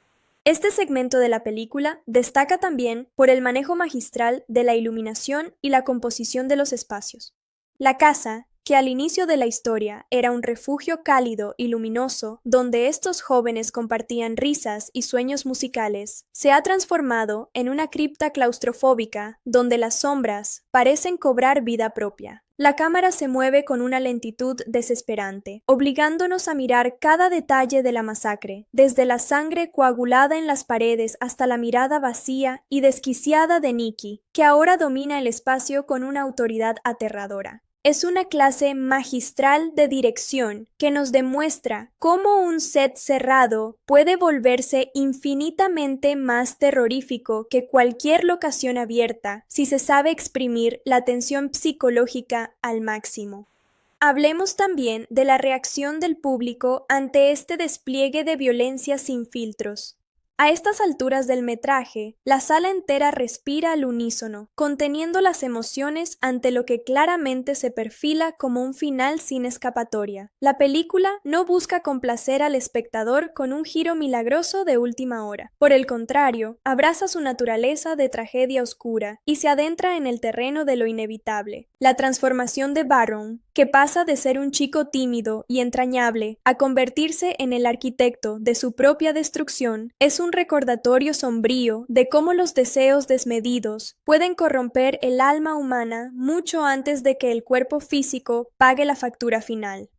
Este segmento de la película destaca también por el manejo magistral de la iluminación y la composición de los espacios. La casa, que al inicio de la historia era un refugio cálido y luminoso donde estos jóvenes compartían risas y sueños musicales, se ha transformado en una cripta claustrofóbica donde las sombras parecen cobrar vida propia. La cámara se mueve con una lentitud desesperante, obligándonos a mirar cada detalle de la masacre, desde la sangre coagulada en las paredes hasta la mirada vacía y desquiciada de Nikki, que ahora domina el espacio con una autoridad aterradora. Es una clase magistral de dirección que nos demuestra cómo un set cerrado puede volverse infinitamente más terrorífico que cualquier locación abierta si se sabe exprimir la tensión psicológica al máximo. Hablemos también de la reacción del público ante este despliegue de violencia sin filtros. A estas alturas del metraje, la sala entera respira al unísono, conteniendo las emociones ante lo que claramente se perfila como un final sin escapatoria. La película no busca complacer al espectador con un giro milagroso de última hora. Por el contrario, abraza su naturaleza de tragedia oscura y se adentra en el terreno de lo inevitable. La transformación de Baron, que pasa de ser un chico tímido y entrañable a convertirse en el arquitecto de su propia destrucción, es un recordatorio sombrío de cómo los deseos desmedidos pueden corromper el alma humana mucho antes de que el cuerpo físico pague la factura final.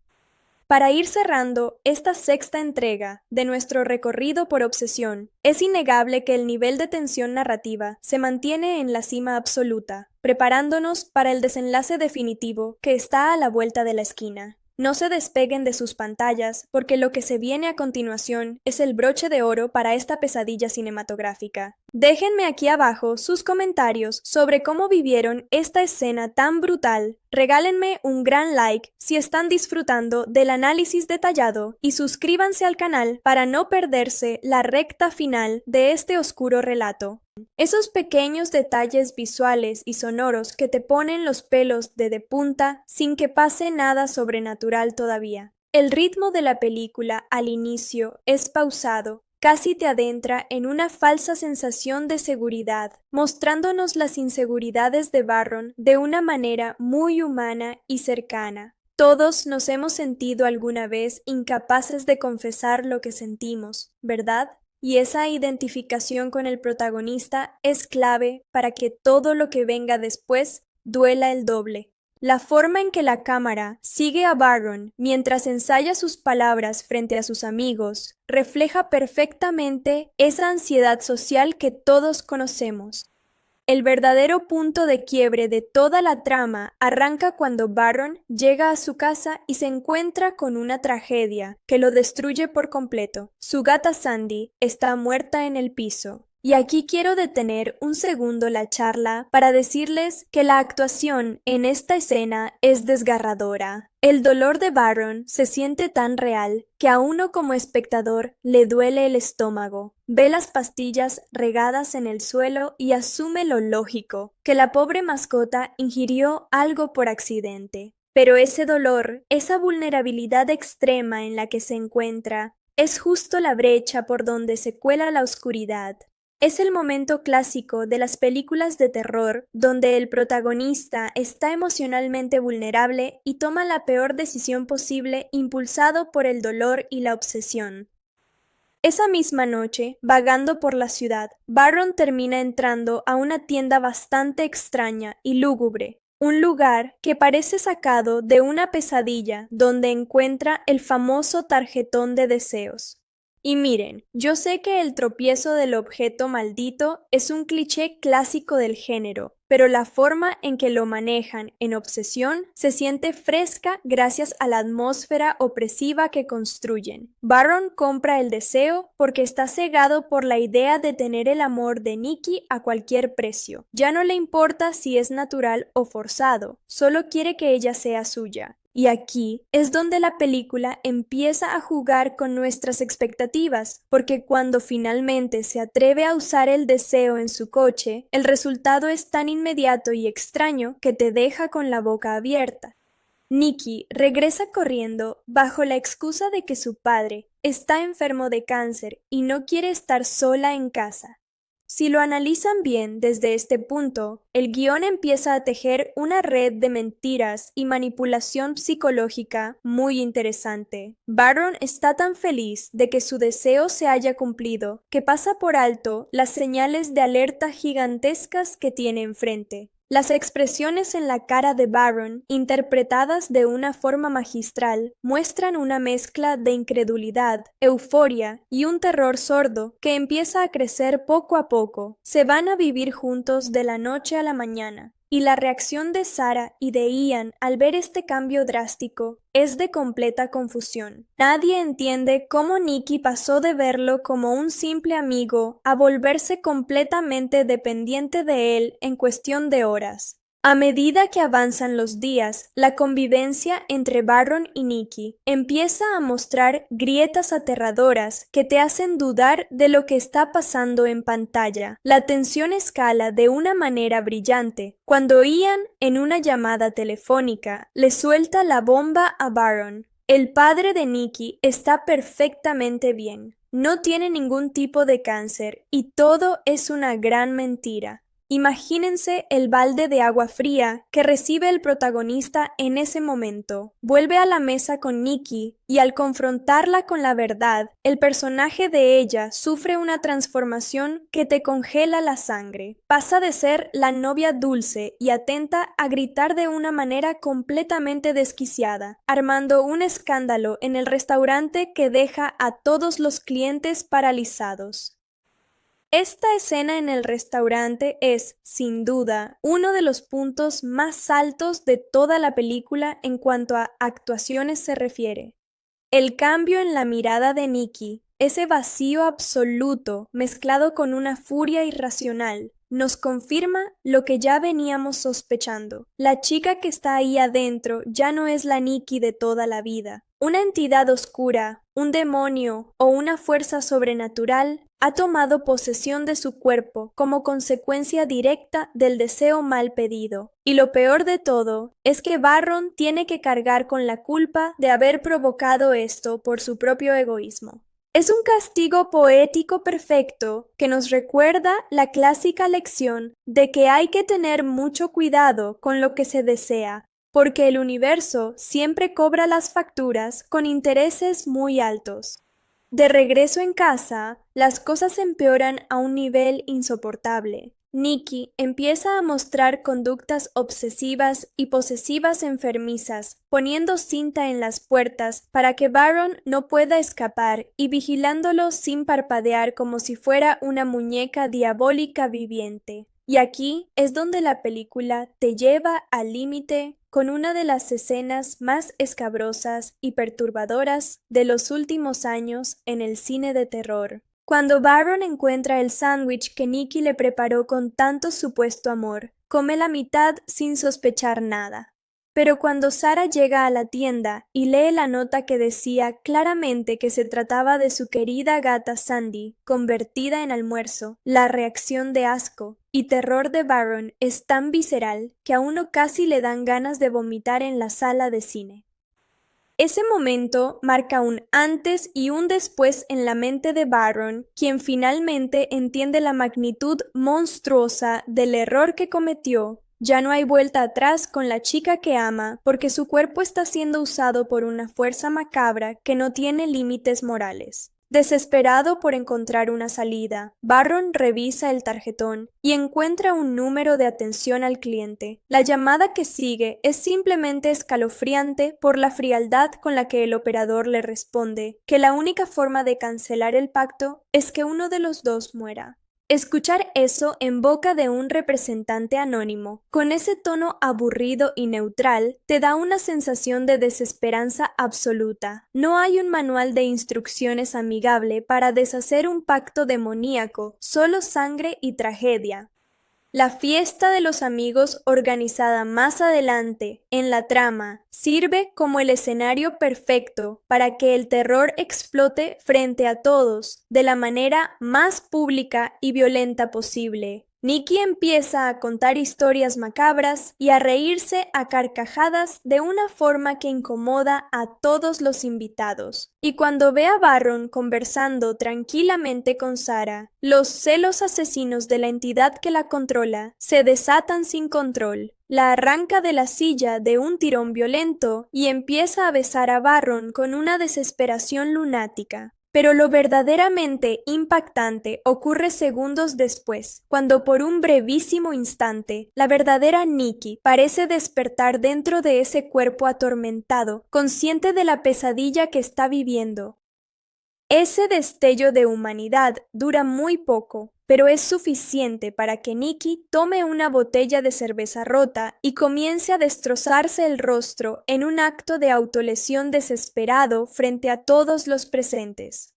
Para ir cerrando esta sexta entrega de nuestro recorrido por obsesión, es innegable que el nivel de tensión narrativa se mantiene en la cima absoluta, preparándonos para el desenlace definitivo que está a la vuelta de la esquina. No se despeguen de sus pantallas porque lo que se viene a continuación es el broche de oro para esta pesadilla cinematográfica. Déjenme aquí abajo sus comentarios sobre cómo vivieron esta escena tan brutal. Regálenme un gran like si están disfrutando del análisis detallado y suscríbanse al canal para no perderse la recta final de este oscuro relato. Esos pequeños detalles visuales y sonoros que te ponen los pelos de punta sin que pase nada sobrenatural todavía. El ritmo de la película al inicio es pausado, casi te adentra en una falsa sensación de seguridad, mostrándonos las inseguridades de Baron de una manera muy humana y cercana. Todos nos hemos sentido alguna vez incapaces de confesar lo que sentimos, ¿verdad? Y esa identificación con el protagonista es clave para que todo lo que venga después duela el doble. La forma en que la cámara sigue a Baron mientras ensaya sus palabras frente a sus amigos refleja perfectamente esa ansiedad social que todos conocemos. El verdadero punto de quiebre de toda la trama arranca cuando Baron llega a su casa y se encuentra con una tragedia que lo destruye por completo. Su gata Sandy está muerta en el piso. Y aquí quiero detener un segundo la charla para decirles que la actuación en esta escena es desgarradora. El dolor de Baron se siente tan real que a uno como espectador le duele el estómago. Ve las pastillas regadas en el suelo y asume lo lógico, que la pobre mascota ingirió algo por accidente. Pero ese dolor, esa vulnerabilidad extrema en la que se encuentra, es justo la brecha por donde se cuela la oscuridad. Es el momento clásico de las películas de terror donde el protagonista está emocionalmente vulnerable y toma la peor decisión posible impulsado por el dolor y la obsesión. Esa misma noche, vagando por la ciudad, Baron termina entrando a una tienda bastante extraña y lúgubre, un lugar que parece sacado de una pesadilla donde encuentra el famoso tarjetón de deseos. Y miren, yo sé que el tropiezo del objeto maldito es un cliché clásico del género, pero la forma en que lo manejan en Obsesión se siente fresca gracias a la atmósfera opresiva que construyen. Baron compra el deseo porque está cegado por la idea de tener el amor de Nikki a cualquier precio. Ya no le importa si es natural o forzado, solo quiere que ella sea suya. Y aquí es donde la película empieza a jugar con nuestras expectativas, porque cuando finalmente se atreve a usar el deseo en su coche, el resultado es tan inmediato y extraño que te deja con la boca abierta. Nikki regresa corriendo bajo la excusa de que su padre, está enfermo de cáncer y no quiere estar sola en casa. Si lo analizan bien desde este punto, el guión empieza a tejer una red de mentiras y manipulación psicológica muy interesante. Baron está tan feliz de que su deseo se haya cumplido que pasa por alto las señales de alerta gigantescas que tiene enfrente. Las expresiones en la cara de Baron, interpretadas de una forma magistral, muestran una mezcla de incredulidad, euforia y un terror sordo que empieza a crecer poco a poco. Se van a vivir juntos de la noche a la mañana. Y la reacción de Sarah y de Ian al ver este cambio drástico es de completa confusión. Nadie entiende cómo Nikki pasó de verlo como un simple amigo a volverse completamente dependiente de él en cuestión de horas. A medida que avanzan los días, la convivencia entre Baron y Nikki empieza a mostrar grietas aterradoras que te hacen dudar de lo que está pasando en pantalla. La tensión escala de una manera brillante cuando Ian, en una llamada telefónica, le suelta la bomba a Baron. El padre de Nikki está perfectamente bien. No tiene ningún tipo de cáncer y todo es una gran mentira. Imagínense el balde de agua fría que recibe el protagonista en ese momento. Vuelve a la mesa con Nikki y al confrontarla con la verdad, el personaje de ella sufre una transformación que te congela la sangre. Pasa de ser la novia dulce y atenta a gritar de una manera completamente desquiciada, armando un escándalo en el restaurante que deja a todos los clientes paralizados. Esta escena en el restaurante es, sin duda, uno de los puntos más altos de toda la película en cuanto a actuaciones se refiere. El cambio en la mirada de Nikki, ese vacío absoluto mezclado con una furia irracional, nos confirma lo que ya veníamos sospechando. La chica que está ahí adentro ya no es la Nikki de toda la vida. Una entidad oscura, un demonio o una fuerza sobrenatural ha tomado posesión de su cuerpo como consecuencia directa del deseo mal pedido. Y lo peor de todo es que Baron tiene que cargar con la culpa de haber provocado esto por su propio egoísmo. Es un castigo poético perfecto que nos recuerda la clásica lección de que hay que tener mucho cuidado con lo que se desea, porque el universo siempre cobra las facturas con intereses muy altos. De regreso en casa, las cosas empeoran a un nivel insoportable. Nikki empieza a mostrar conductas obsesivas y posesivas enfermizas, poniendo cinta en las puertas para que Baron no pueda escapar y vigilándolo sin parpadear como si fuera una muñeca diabólica viviente. Y aquí es donde la película te lleva al límite con una de las escenas más escabrosas y perturbadoras de los últimos años en el cine de terror. Cuando Baron encuentra el sándwich que Nikki le preparó con tanto supuesto amor, come la mitad sin sospechar nada. Pero cuando Sarah llega a la tienda y lee la nota que decía claramente que se trataba de su querida gata Sandy, convertida en almuerzo, la reacción de asco y terror de Baron es tan visceral que a uno casi le dan ganas de vomitar en la sala de cine. Ese momento marca un antes y un después en la mente de Baron, quien finalmente entiende la magnitud monstruosa del error que cometió. Ya no hay vuelta atrás con la chica que ama, porque su cuerpo está siendo usado por una fuerza macabra que no tiene límites morales. Desesperado por encontrar una salida, Baron revisa el tarjetón y encuentra un número de atención al cliente. La llamada que sigue es simplemente escalofriante por la frialdad con la que el operador le responde que la única forma de cancelar el pacto es que uno de los dos muera. Escuchar eso en boca de un representante anónimo, con ese tono aburrido y neutral, te da una sensación de desesperanza absoluta. No hay un manual de instrucciones amigable para deshacer un pacto demoníaco, solo sangre y tragedia. La fiesta de los amigos organizada más adelante en la trama sirve como el escenario perfecto para que el terror explote frente a todos de la manera más pública y violenta posible. Nikki empieza a contar historias macabras y a reírse a carcajadas de una forma que incomoda a todos los invitados. Y cuando ve a Barron conversando tranquilamente con Sarah, los celos asesinos de la entidad que la controla se desatan sin control. La arranca de la silla de un tirón violento y empieza a besar a Barron con una desesperación lunática. Pero lo verdaderamente impactante ocurre segundos después, cuando por un brevísimo instante, la verdadera Nikki parece despertar dentro de ese cuerpo atormentado, consciente de la pesadilla que está viviendo. Ese destello de humanidad dura muy poco, pero es suficiente para que Nikki tome una botella de cerveza rota y comience a destrozarse el rostro en un acto de autolesión desesperado frente a todos los presentes.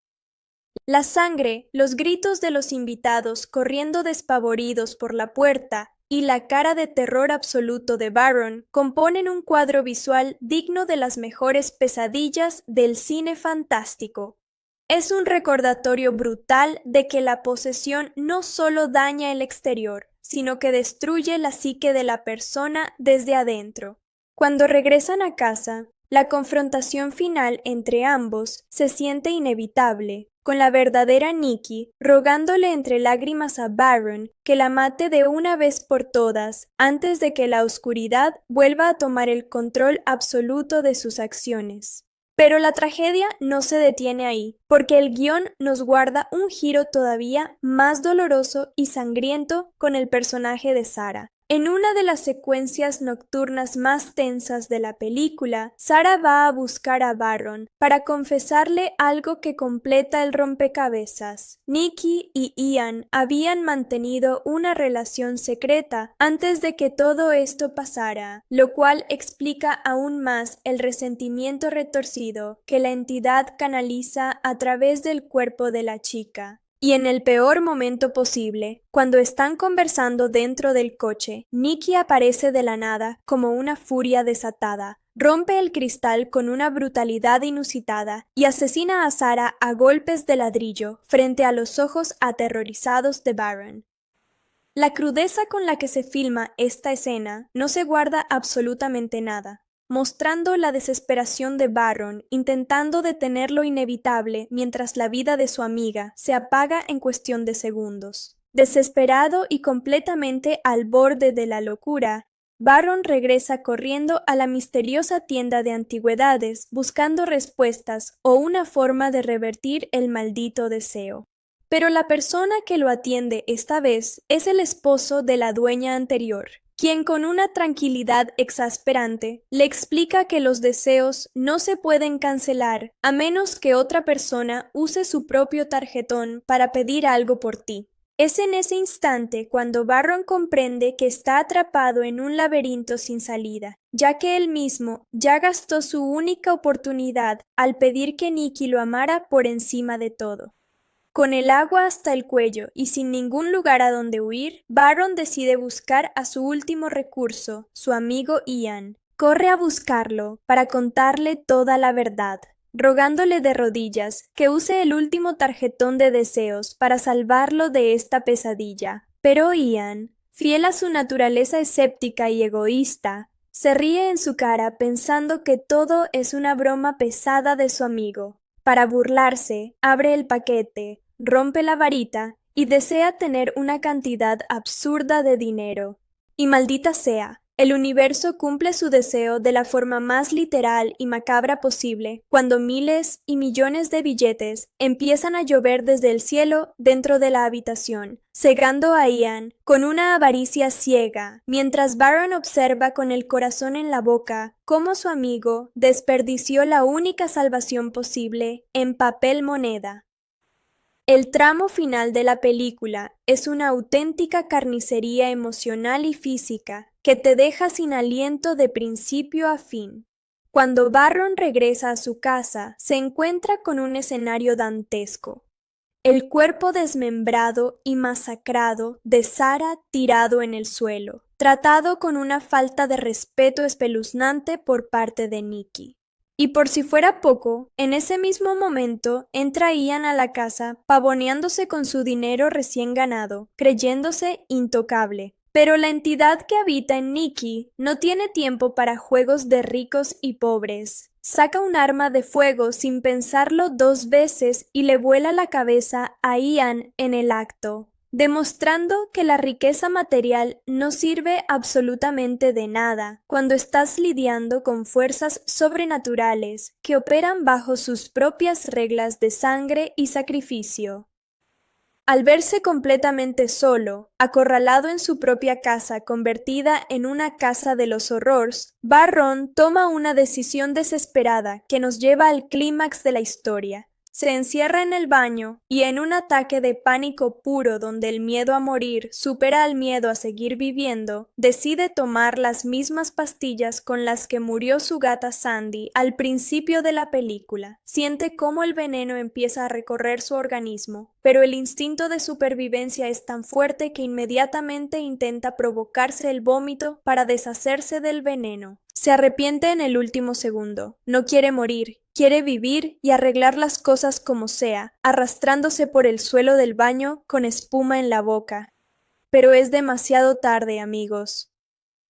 La sangre, los gritos de los invitados corriendo despavoridos por la puerta y la cara de terror absoluto de Barron componen un cuadro visual digno de las mejores pesadillas del cine fantástico. Es un recordatorio brutal de que la posesión no solo daña el exterior, sino que destruye la psique de la persona desde adentro. Cuando regresan a casa, la confrontación final entre ambos se siente inevitable, con la verdadera Nikki rogándole entre lágrimas a Barron que la mate de una vez por todas antes de que la oscuridad vuelva a tomar el control absoluto de sus acciones. Pero la tragedia no se detiene ahí, porque el guión nos guarda un giro todavía más doloroso y sangriento con el personaje de Sarah. En una de las secuencias nocturnas más tensas de la película, Sarah va a buscar a Barron para confesarle algo que completa el rompecabezas. Nikki y Ian habían mantenido una relación secreta antes de que todo esto pasara, lo cual explica aún más el resentimiento retorcido que la entidad canaliza a través del cuerpo de la chica. Y en el peor momento posible, cuando están conversando dentro del coche, Nikki aparece de la nada como una furia desatada, rompe el cristal con una brutalidad inusitada y asesina a Sarah a golpes de ladrillo frente a los ojos aterrorizados de Barron. La crudeza con la que se filma esta escena no se guarda absolutamente nada, mostrando la desesperación de Barron intentando detener lo inevitable mientras la vida de su amiga se apaga en cuestión de segundos. Desesperado y completamente al borde de la locura, Barron regresa corriendo a la misteriosa tienda de antigüedades buscando respuestas o una forma de revertir el maldito deseo. Pero la persona que lo atiende esta vez es el esposo de la dueña anterior, quien con una tranquilidad exasperante le explica que los deseos no se pueden cancelar a menos que otra persona use su propio tarjetón para pedir algo por ti. Es en ese instante cuando Barron comprende que está atrapado en un laberinto sin salida, ya que él mismo ya gastó su única oportunidad al pedir que Nikki lo amara por encima de todo. Con el agua hasta el cuello y sin ningún lugar a donde huir, Barron decide buscar a su último recurso, su amigo Ian. Corre a buscarlo para contarle toda la verdad, rogándole de rodillas que use el último tarjetón de deseos para salvarlo de esta pesadilla. Pero Ian, fiel a su naturaleza escéptica y egoísta, se ríe en su cara pensando que todo es una broma pesada de su amigo. Para burlarse, abre el paquete, rompe la varita y desea tener una cantidad absurda de dinero. Y maldita sea, el universo cumple su deseo de la forma más literal y macabra posible cuando miles y millones de billetes empiezan a llover desde el cielo dentro de la habitación, cegando a Ian con una avaricia ciega, mientras Barron observa con el corazón en la boca cómo su amigo desperdició la única salvación posible en papel moneda. El tramo final de la película es una auténtica carnicería emocional y física que te deja sin aliento de principio a fin. Cuando Barron regresa a su casa, se encuentra con un escenario dantesco. El cuerpo desmembrado y masacrado de Sarah tirado en el suelo, tratado con una falta de respeto espeluznante por parte de Nikki. Y por si fuera poco, en ese mismo momento entra Ian a la casa pavoneándose con su dinero recién ganado, creyéndose intocable. Pero la entidad que habita en Nikki no tiene tiempo para juegos de ricos y pobres. Saca un arma de fuego sin pensarlo 2 veces y le vuela la cabeza a Ian en el acto, demostrando que la riqueza material no sirve absolutamente de nada cuando estás lidiando con fuerzas sobrenaturales que operan bajo sus propias reglas de sangre y sacrificio. Al verse completamente solo, acorralado en su propia casa convertida en una casa de los horrores, Barron toma una decisión desesperada que nos lleva al clímax de la historia. Se encierra en el baño y en un ataque de pánico puro donde el miedo a morir supera al miedo a seguir viviendo, decide tomar las mismas pastillas con las que murió su gata Sandy al principio de la película. Siente cómo el veneno empieza a recorrer su organismo, pero el instinto de supervivencia es tan fuerte que inmediatamente intenta provocarse el vómito para deshacerse del veneno. Se arrepiente en el último segundo. No quiere morir, quiere vivir y arreglar las cosas como sea, arrastrándose por el suelo del baño con espuma en la boca. Pero es demasiado tarde, amigos.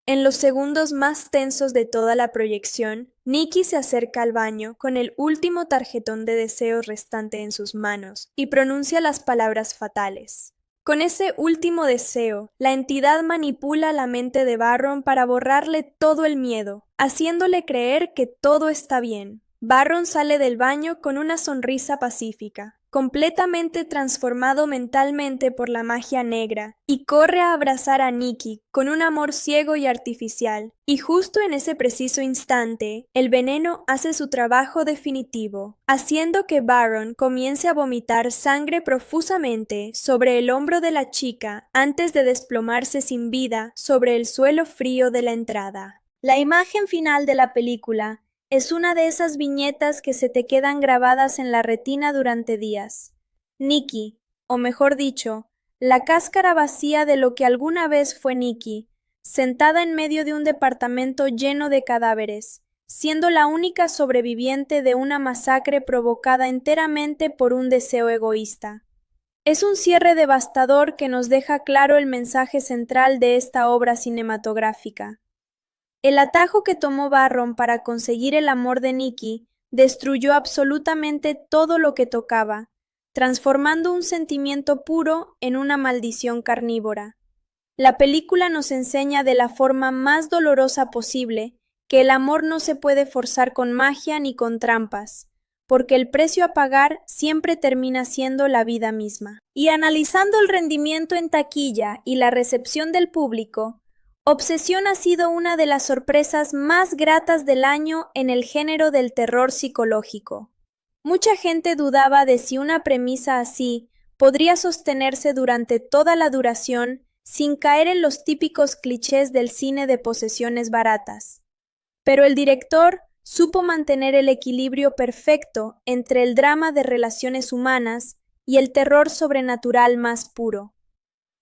En los segundos más tensos de toda la proyección, Nikki se acerca al baño con el último tarjetón de deseos restante en sus manos y pronuncia las palabras fatales. Con ese último deseo, la entidad manipula la mente de Barron para borrarle todo el miedo, haciéndole creer que todo está bien. Barron sale del baño con una sonrisa pacífica, completamente transformado mentalmente por la magia negra, y corre a abrazar a Nikki con un amor ciego y artificial. Y justo en ese preciso instante, el veneno hace su trabajo definitivo, haciendo que Barron comience a vomitar sangre profusamente sobre el hombro de la chica antes de desplomarse sin vida sobre el suelo frío de la entrada. La imagen final de la película es una de esas viñetas que se te quedan grabadas en la retina durante días. Nikki, o mejor dicho, la cáscara vacía de lo que alguna vez fue Nikki, sentada en medio de un departamento lleno de cadáveres, siendo la única sobreviviente de una masacre provocada enteramente por un deseo egoísta. Es un cierre devastador que nos deja claro el mensaje central de esta obra cinematográfica. El atajo que tomó Barron para conseguir el amor de Nikki destruyó absolutamente todo lo que tocaba, transformando un sentimiento puro en una maldición carnívora. La película nos enseña de la forma más dolorosa posible que el amor no se puede forzar con magia ni con trampas, porque el precio a pagar siempre termina siendo la vida misma. Y analizando el rendimiento en taquilla y la recepción del público, Obsesión ha sido una de las sorpresas más gratas del año en el género del terror psicológico. Mucha gente dudaba de si una premisa así podría sostenerse durante toda la duración sin caer en los típicos clichés del cine de posesiones baratas. Pero el director supo mantener el equilibrio perfecto entre el drama de relaciones humanas y el terror sobrenatural más puro.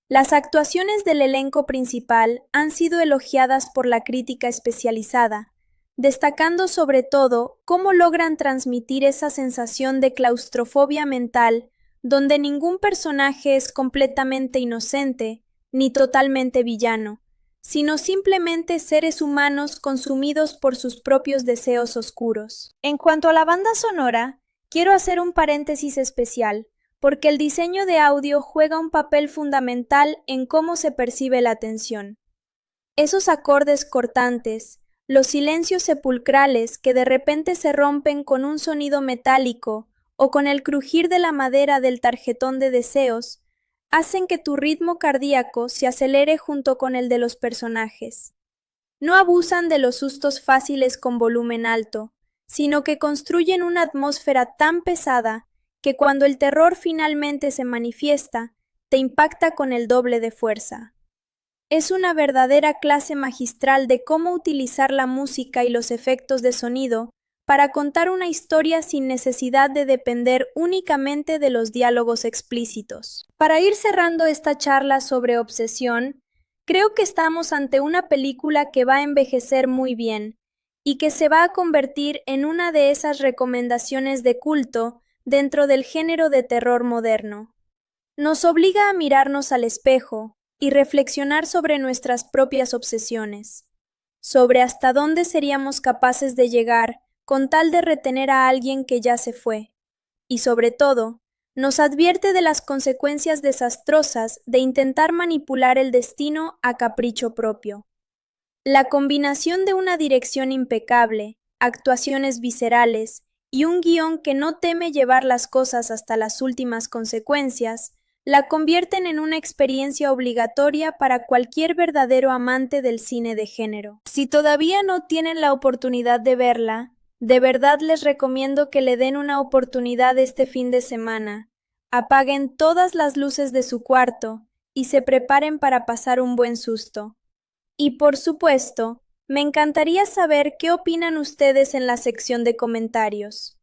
Las actuaciones del elenco principal han sido elogiadas por la crítica especializada, destacando sobre todo cómo logran transmitir esa sensación de claustrofobia mental donde ningún personaje es completamente inocente ni totalmente villano, sino simplemente seres humanos consumidos por sus propios deseos oscuros. En cuanto a la banda sonora, quiero hacer un paréntesis especial, porque el diseño de audio juega un papel fundamental en cómo se percibe la tensión. Esos acordes cortantes, los silencios sepulcrales que de repente se rompen con un sonido metálico o con el crujir de la madera del tarjetón de deseos, hacen que tu ritmo cardíaco se acelere junto con el de los personajes. No abusan de los sustos fáciles con volumen alto, sino que construyen una atmósfera tan pesada que cuando el terror finalmente se manifiesta, te impacta con el doble de fuerza. Es una verdadera clase magistral de cómo utilizar la música y los efectos de sonido para contar una historia sin necesidad de depender únicamente de los diálogos explícitos. Para ir cerrando esta charla sobre obsesión, creo que estamos ante una película que va a envejecer muy bien y que se va a convertir en una de esas recomendaciones de culto dentro del género de terror moderno. Nos obliga a mirarnos al espejo y reflexionar sobre nuestras propias obsesiones, sobre hasta dónde seríamos capaces de llegar con tal de retener a alguien que ya se fue, y sobre todo, nos advierte de las consecuencias desastrosas de intentar manipular el destino a capricho propio. La combinación de una dirección impecable, actuaciones viscerales y un guión que no teme llevar las cosas hasta las últimas consecuencias, la convierten en una experiencia obligatoria para cualquier verdadero amante del cine de género. Si todavía no tienen la oportunidad de verla, de verdad les recomiendo que le den una oportunidad este fin de semana. Apaguen todas las luces de su cuarto y se preparen para pasar un buen susto. Y por supuesto, me encantaría saber qué opinan ustedes en la sección de comentarios.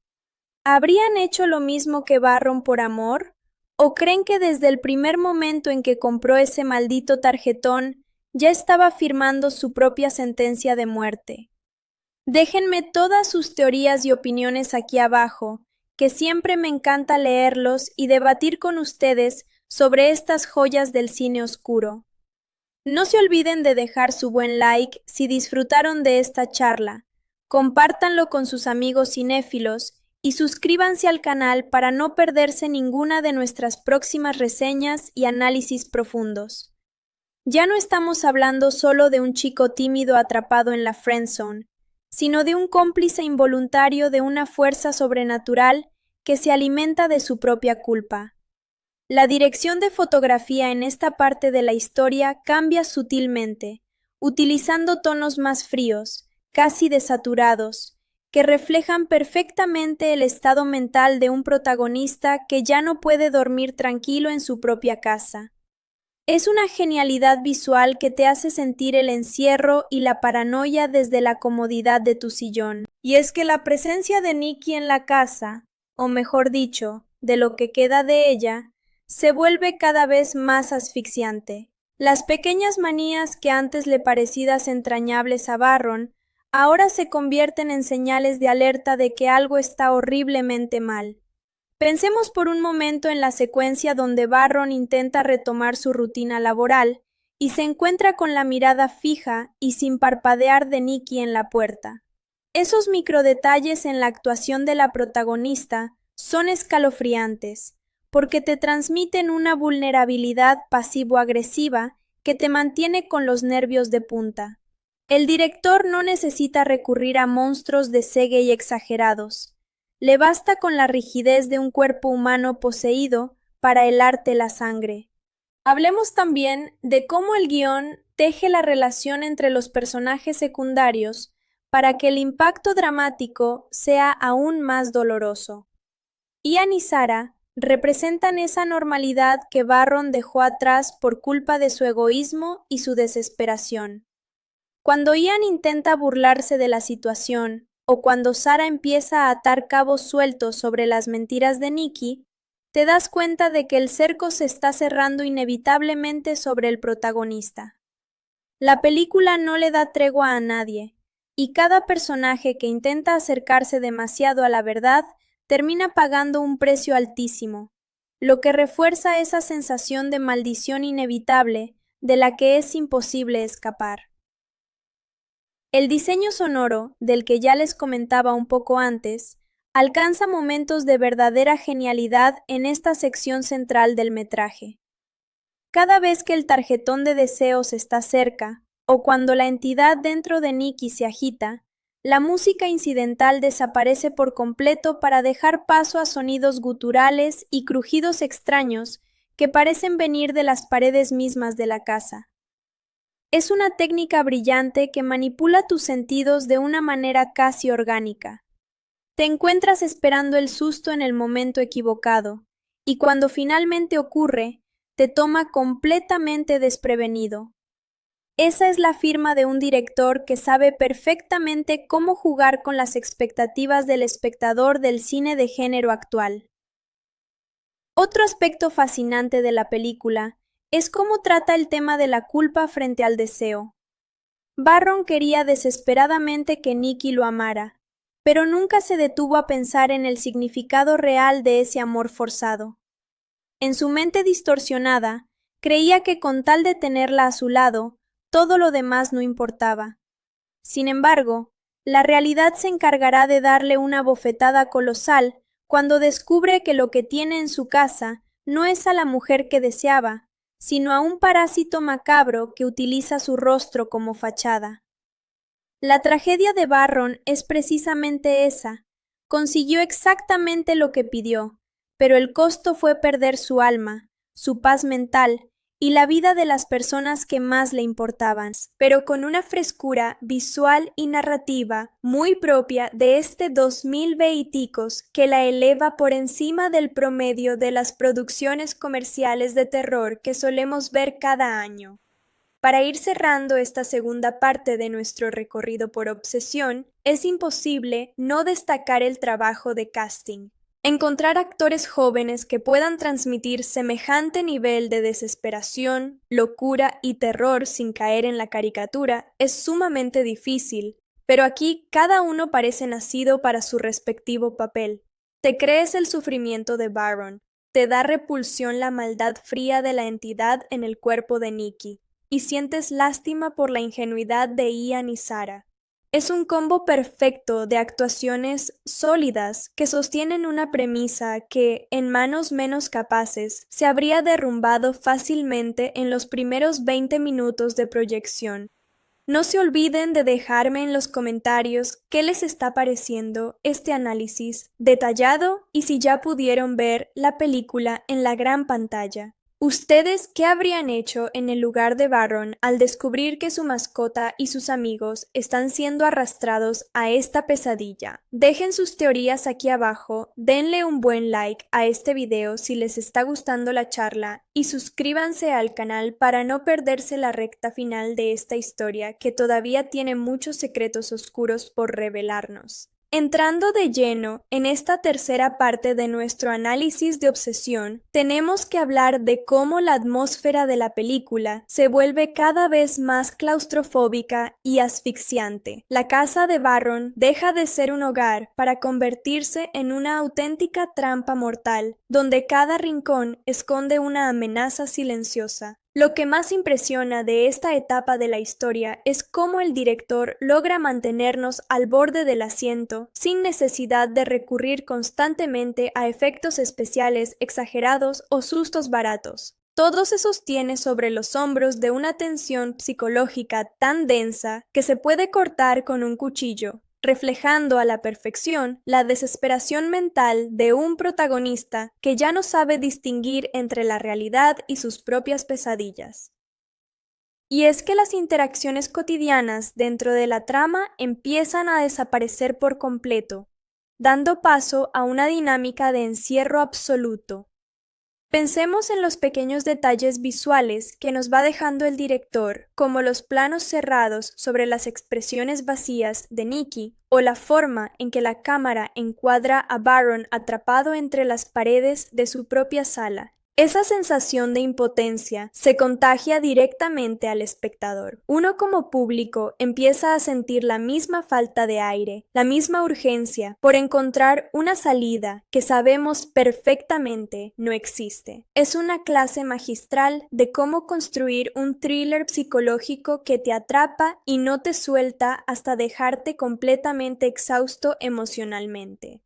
¿Habrían hecho lo mismo que Barron por amor? ¿O creen que desde el primer momento en que compró ese maldito tarjetón ya estaba firmando su propia sentencia de muerte? Déjenme todas sus teorías y opiniones aquí abajo, que siempre me encanta leerlos y debatir con ustedes sobre estas joyas del cine oscuro. No se olviden de dejar su buen like si disfrutaron de esta charla, compártanlo con sus amigos cinéfilos y suscríbanse al canal para no perderse ninguna de nuestras próximas reseñas y análisis profundos. Ya no estamos hablando solo de un chico tímido atrapado en la friendzone, sino de un cómplice involuntario de una fuerza sobrenatural que se alimenta de su propia culpa. La dirección de fotografía en esta parte de la historia cambia sutilmente, utilizando tonos más fríos, casi desaturados, que reflejan perfectamente el estado mental de un protagonista que ya no puede dormir tranquilo en su propia casa. Es una genialidad visual que te hace sentir el encierro y la paranoia desde la comodidad de tu sillón. Y es que la presencia de Nikki en la casa, o mejor dicho, de lo que queda de ella, se vuelve cada vez más asfixiante. Las pequeñas manías que antes le parecidas entrañables a Barron, ahora se convierten en señales de alerta de que algo está horriblemente mal. Pensemos por un momento en la secuencia donde Barron intenta retomar su rutina laboral y se encuentra con la mirada fija y sin parpadear de Nikki en la puerta. Esos microdetalles en la actuación de la protagonista son escalofriantes, porque te transmiten una vulnerabilidad pasivo-agresiva que te mantiene con los nervios de punta. El director no necesita recurrir a monstruos de CGI exagerados. Le basta con la rigidez de un cuerpo humano poseído para helarte la sangre. Hablemos también de cómo el guión teje la relación entre los personajes secundarios para que el impacto dramático sea aún más doloroso. Ian y Sarah representan esa normalidad que Barron dejó atrás por culpa de su egoísmo y su desesperación. Cuando Ian intenta burlarse de la situación, o cuando Sarah empieza a atar cabos sueltos sobre las mentiras de Nikki, te das cuenta de que el cerco se está cerrando inevitablemente sobre el protagonista. La película no le da tregua a nadie, y cada personaje que intenta acercarse demasiado a la verdad termina pagando un precio altísimo, lo que refuerza esa sensación de maldición inevitable de la que es imposible escapar. El diseño sonoro, del que ya les comentaba un poco antes, alcanza momentos de verdadera genialidad en esta sección central del metraje. Cada vez que el tarjetón de deseos está cerca, o cuando la entidad dentro de Nikki se agita, la música incidental desaparece por completo para dejar paso a sonidos guturales y crujidos extraños que parecen venir de las paredes mismas de la casa. Es una técnica brillante que manipula tus sentidos de una manera casi orgánica. Te encuentras esperando el susto en el momento equivocado, y cuando finalmente ocurre, te toma completamente desprevenido. Esa es la firma de un director que sabe perfectamente cómo jugar con las expectativas del espectador del cine de género actual. Otro aspecto fascinante de la película es cómo trata el tema de la culpa frente al deseo. Barron quería desesperadamente que Nikki lo amara, pero nunca se detuvo a pensar en el significado real de ese amor forzado. En su mente distorsionada, creía que con tal de tenerla a su lado, todo lo demás no importaba. Sin embargo, la realidad se encargará de darle una bofetada colosal cuando descubre que lo que tiene en su casa no es a la mujer que deseaba, sino a un parásito macabro que utiliza su rostro como fachada. La tragedia de Barron es precisamente esa. Consiguió exactamente lo que pidió, pero el costo fue perder su alma, su paz mental y la vida de las personas que más le importaban, pero con una frescura visual y narrativa muy propia de este 2020 que la eleva por encima del promedio de las producciones comerciales de terror que solemos ver cada año. Para ir cerrando esta segunda parte de nuestro recorrido por Obsesión, es imposible no destacar el trabajo de casting. Encontrar actores jóvenes que puedan transmitir semejante nivel de desesperación, locura y terror sin caer en la caricatura es sumamente difícil, pero aquí cada uno parece nacido para su respectivo papel. Te crees el sufrimiento de Baron, te da repulsión la maldad fría de la entidad en el cuerpo de Nikki, y sientes lástima por la ingenuidad de Ian y Sarah. Es un combo perfecto de actuaciones sólidas que sostienen una premisa que, en manos menos capaces, se habría derrumbado fácilmente en los primeros 20 minutos de proyección. No se olviden de dejarme en los comentarios qué les está pareciendo este análisis detallado y si ya pudieron ver la película en la gran pantalla. ¿Ustedes qué habrían hecho en el lugar de Baron al descubrir que su mascota y sus amigos están siendo arrastrados a esta pesadilla? Dejen sus teorías aquí abajo, denle un buen like a este video si les está gustando la charla y suscríbanse al canal para no perderse la recta final de esta historia que todavía tiene muchos secretos oscuros por revelarnos. Entrando de lleno en esta tercera parte de nuestro análisis de Obsesión, tenemos que hablar de cómo la atmósfera de la película se vuelve cada vez más claustrofóbica y asfixiante. La casa de Baron deja de ser un hogar para convertirse en una auténtica trampa mortal, donde cada rincón esconde una amenaza silenciosa. Lo que más impresiona de esta etapa de la historia es cómo el director logra mantenernos al borde del asiento sin necesidad de recurrir constantemente a efectos especiales exagerados o sustos baratos. Todo se sostiene sobre los hombros de una tensión psicológica tan densa que se puede cortar con un cuchillo, reflejando a la perfección la desesperación mental de un protagonista que ya no sabe distinguir entre la realidad y sus propias pesadillas. Y es que las interacciones cotidianas dentro de la trama empiezan a desaparecer por completo, dando paso a una dinámica de encierro absoluto. Pensemos en los pequeños detalles visuales que nos va dejando el director, como los planos cerrados sobre las expresiones vacías de Nikki o la forma en que la cámara encuadra a Baron atrapado entre las paredes de su propia sala. Esa sensación de impotencia se contagia directamente al espectador. Uno como público empieza a sentir la misma falta de aire, la misma urgencia por encontrar una salida que sabemos perfectamente no existe. Es una clase magistral de cómo construir un thriller psicológico que te atrapa y no te suelta hasta dejarte completamente exhausto emocionalmente.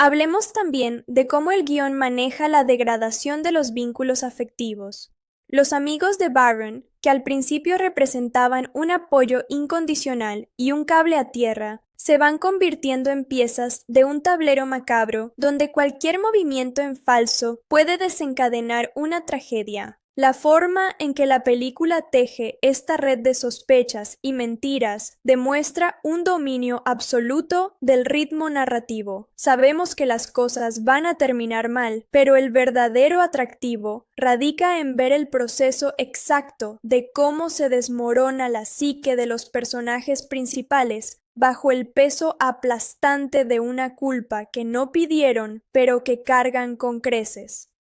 Hablemos también de cómo el guión maneja la degradación de los vínculos afectivos. Los amigos de Baron, que al principio representaban un apoyo incondicional y un cable a tierra, se van convirtiendo en piezas de un tablero macabro donde cualquier movimiento en falso puede desencadenar una tragedia. La forma en que la película teje esta red de sospechas y mentiras demuestra un dominio absoluto del ritmo narrativo. Sabemos que las cosas van a terminar mal, pero el verdadero atractivo radica en ver el proceso exacto de cómo se desmorona la psique de los personajes principales bajo el peso aplastante de una culpa que no pidieron, pero que cargan con creces.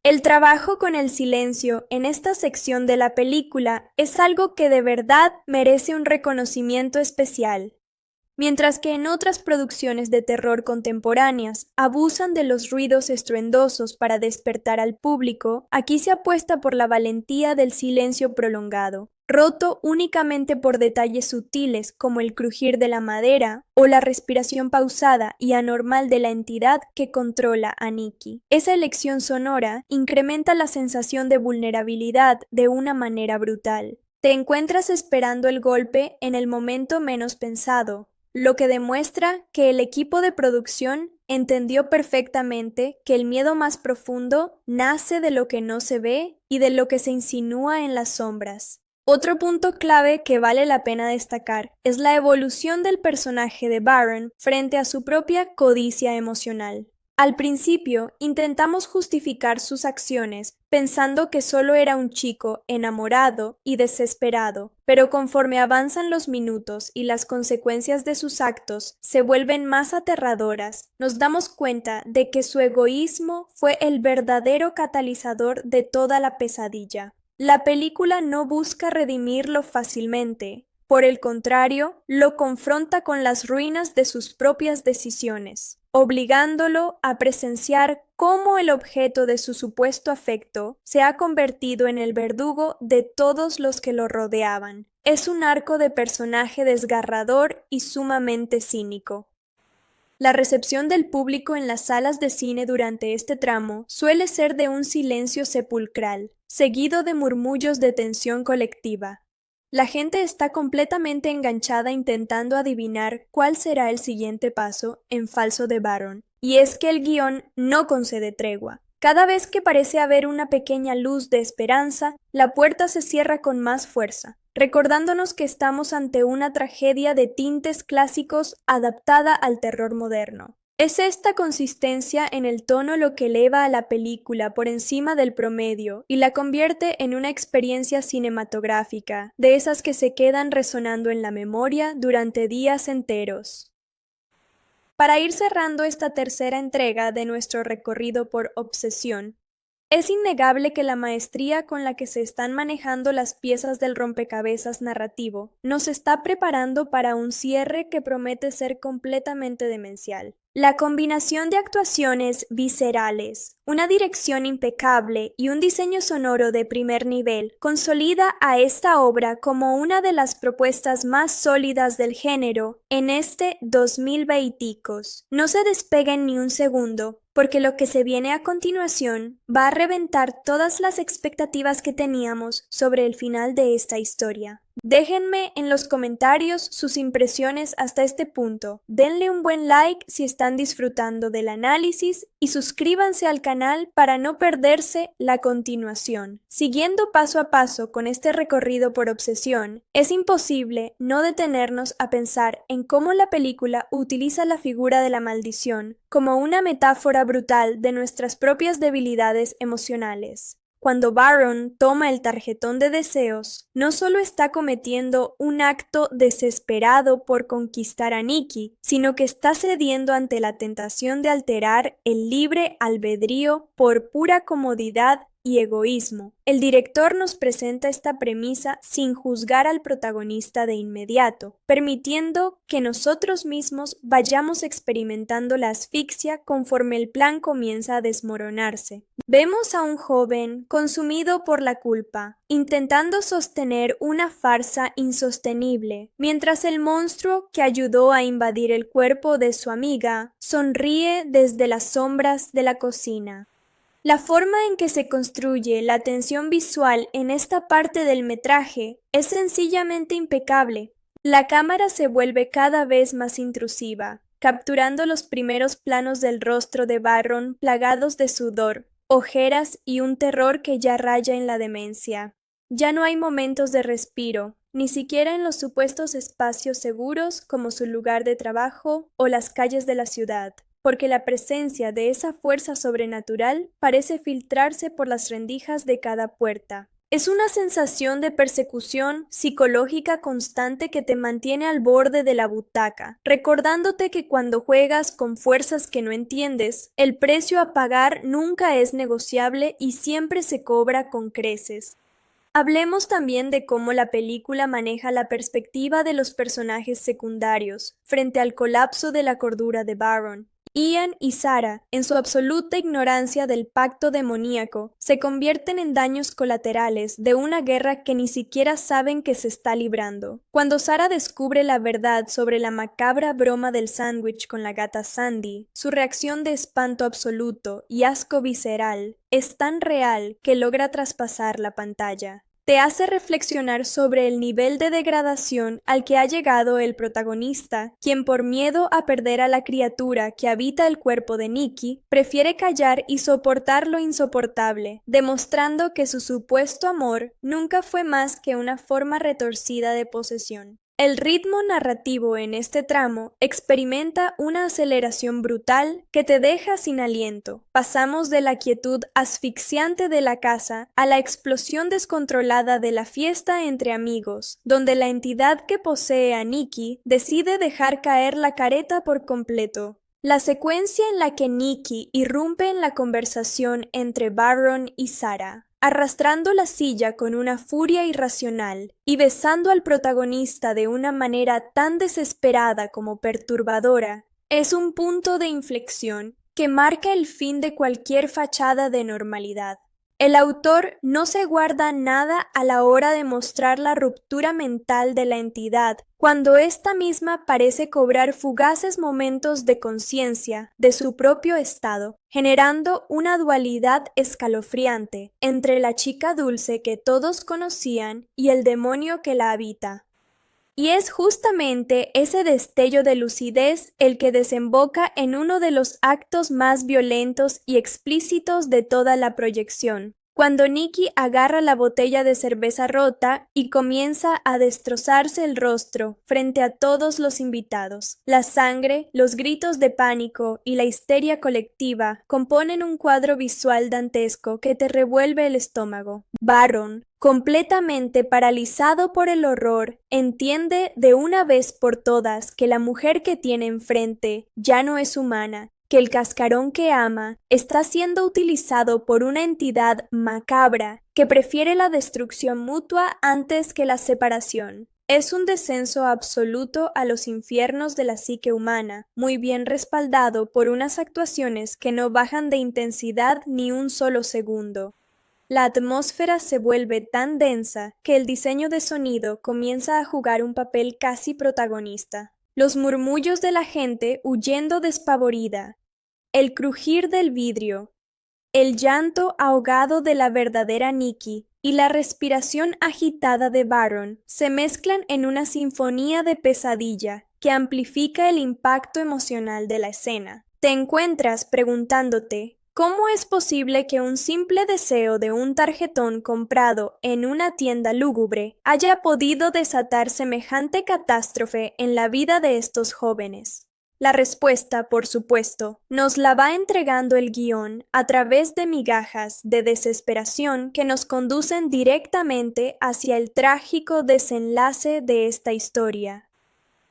El trabajo con el silencio en esta sección de la película es algo que de verdad merece un reconocimiento especial. Mientras que en otras producciones de terror contemporáneas abusan de los ruidos estruendosos para despertar al público, aquí se apuesta por la valentía del silencio prolongado, roto únicamente por detalles sutiles como el crujir de la madera o la respiración pausada y anormal de la entidad que controla a Nikki. Esa elección sonora incrementa la sensación de vulnerabilidad de una manera brutal. Te encuentras esperando el golpe en el momento menos pensado, lo que demuestra que el equipo de producción entendió perfectamente que el miedo más profundo nace de lo que no se ve y de lo que se insinúa en las sombras. Otro punto clave que vale la pena destacar es la evolución del personaje de Baron frente a su propia codicia emocional. Al principio, intentamos justificar sus acciones pensando que solo era un chico enamorado y desesperado, pero conforme avanzan los minutos y las consecuencias de sus actos se vuelven más aterradoras, nos damos cuenta de que su egoísmo fue el verdadero catalizador de toda la pesadilla. La película no busca redimirlo fácilmente. Por el contrario, lo confronta con las ruinas de sus propias decisiones, obligándolo a presenciar cómo el objeto de su supuesto afecto se ha convertido en el verdugo de todos los que lo rodeaban. Es un arco de personaje desgarrador y sumamente cínico. La recepción del público en las salas de cine durante este tramo suele ser de un silencio sepulcral, seguido de murmullos de tensión colectiva. La gente está completamente enganchada intentando adivinar cuál será el siguiente paso en falso de Baron, y es que el guión no concede tregua. Cada vez que parece haber una pequeña luz de esperanza, la puerta se cierra con más fuerza, recordándonos que estamos ante una tragedia de tintes clásicos adaptada al terror moderno. Es esta consistencia en el tono lo que eleva a la película por encima del promedio y la convierte en una experiencia cinematográfica, de esas que se quedan resonando en la memoria durante días enteros. Para ir cerrando esta tercera entrega de nuestro recorrido por Obsesión, es innegable que la maestría con la que se están manejando las piezas del rompecabezas narrativo nos está preparando para un cierre que promete ser completamente demencial. La combinación de actuaciones viscerales, una dirección impecable y un diseño sonoro de primer nivel consolida a esta obra como una de las propuestas más sólidas del género en este 2020. No se despeguen ni un segundo, porque lo que se viene a continuación va a reventar todas las expectativas que teníamos sobre el final de esta historia. Déjenme en los comentarios sus impresiones hasta este punto, denle un buen like si están disfrutando del análisis y suscríbanse al canal para no perderse la continuación. Siguiendo paso a paso con este recorrido por Obsesión, es imposible no detenernos a pensar en cómo la película utiliza la figura de la maldición como una metáfora brutal de nuestras propias debilidades emocionales. Cuando Baron toma el tarjetón de deseos, no solo está cometiendo un acto desesperado por conquistar a Nikki, sino que está cediendo ante la tentación de alterar el libre albedrío por pura comodidad y egoísmo. El director nos presenta esta premisa sin juzgar al protagonista de inmediato, permitiendo que nosotros mismos vayamos experimentando la asfixia conforme el plan comienza a desmoronarse. Vemos a un joven consumido por la culpa, intentando sostener una farsa insostenible, mientras el monstruo que ayudó a invadir el cuerpo de su amiga sonríe desde las sombras de la cocina. La forma en que se construye la tensión visual en esta parte del metraje es sencillamente impecable. La cámara se vuelve cada vez más intrusiva, capturando los primeros planos del rostro de Baron plagados de sudor, ojeras y un terror que ya raya en la demencia. Ya no hay momentos de respiro, ni siquiera en los supuestos espacios seguros como su lugar de trabajo o las calles de la ciudad, porque la presencia de esa fuerza sobrenatural parece filtrarse por las rendijas de cada puerta. Es una sensación de persecución psicológica constante que te mantiene al borde de la butaca, recordándote que cuando juegas con fuerzas que no entiendes, el precio a pagar nunca es negociable y siempre se cobra con creces. Hablemos también de cómo la película maneja la perspectiva de los personajes secundarios frente al colapso de la cordura de Baron. Ian y Sarah, en su absoluta ignorancia del pacto demoníaco, se convierten en daños colaterales de una guerra que ni siquiera saben que se está librando. Cuando Sarah descubre la verdad sobre la macabra broma del sándwich con la gata Sandy, su reacción de espanto absoluto y asco visceral es tan real que logra traspasar la pantalla. Te hace reflexionar sobre el nivel de degradación al que ha llegado el protagonista, quien por miedo a perder a la criatura que habita el cuerpo de Nikki, prefiere callar y soportar lo insoportable, demostrando que su supuesto amor nunca fue más que una forma retorcida de posesión. El ritmo narrativo en este tramo experimenta una aceleración brutal que te deja sin aliento. Pasamos de la quietud asfixiante de la casa a la explosión descontrolada de la fiesta entre amigos, donde la entidad que posee a Nikki decide dejar caer la careta por completo. La secuencia en la que Nikki irrumpe en la conversación entre Baron y Sarah, arrastrando la silla con una furia irracional y besando al protagonista de una manera tan desesperada como perturbadora, es un punto de inflexión que marca el fin de cualquier fachada de normalidad. El autor no se guarda nada a la hora de mostrar la ruptura mental de la entidad, cuando ésta misma parece cobrar fugaces momentos de conciencia de su propio estado, generando una dualidad escalofriante entre la chica dulce que todos conocían y el demonio que la habita. Y es justamente ese destello de lucidez el que desemboca en uno de los actos más violentos y explícitos de toda la proyección, cuando Nikki agarra la botella de cerveza rota y comienza a destrozarse el rostro frente a todos los invitados. La sangre, los gritos de pánico y la histeria colectiva componen un cuadro visual dantesco que te revuelve el estómago. Baron, completamente paralizado por el horror, entiende de una vez por todas que la mujer que tiene enfrente ya no es humana, que el cascarón que ama está siendo utilizado por una entidad macabra que prefiere la destrucción mutua antes que la separación. Es un descenso absoluto a los infiernos de la psique humana, muy bien respaldado por unas actuaciones que no bajan de intensidad ni un solo segundo. La atmósfera se vuelve tan densa que el diseño de sonido comienza a jugar un papel casi protagonista. Los murmullos de la gente huyendo despavorida, el crujir del vidrio, el llanto ahogado de la verdadera Nikki y la respiración agitada de Baron se mezclan en una sinfonía de pesadilla que amplifica el impacto emocional de la escena. Te encuentras preguntándote, ¿cómo es posible que un simple deseo de un tarjetón comprado en una tienda lúgubre haya podido desatar semejante catástrofe en la vida de estos jóvenes? La respuesta, por supuesto, nos la va entregando el guión a través de migajas de desesperación que nos conducen directamente hacia el trágico desenlace de esta historia.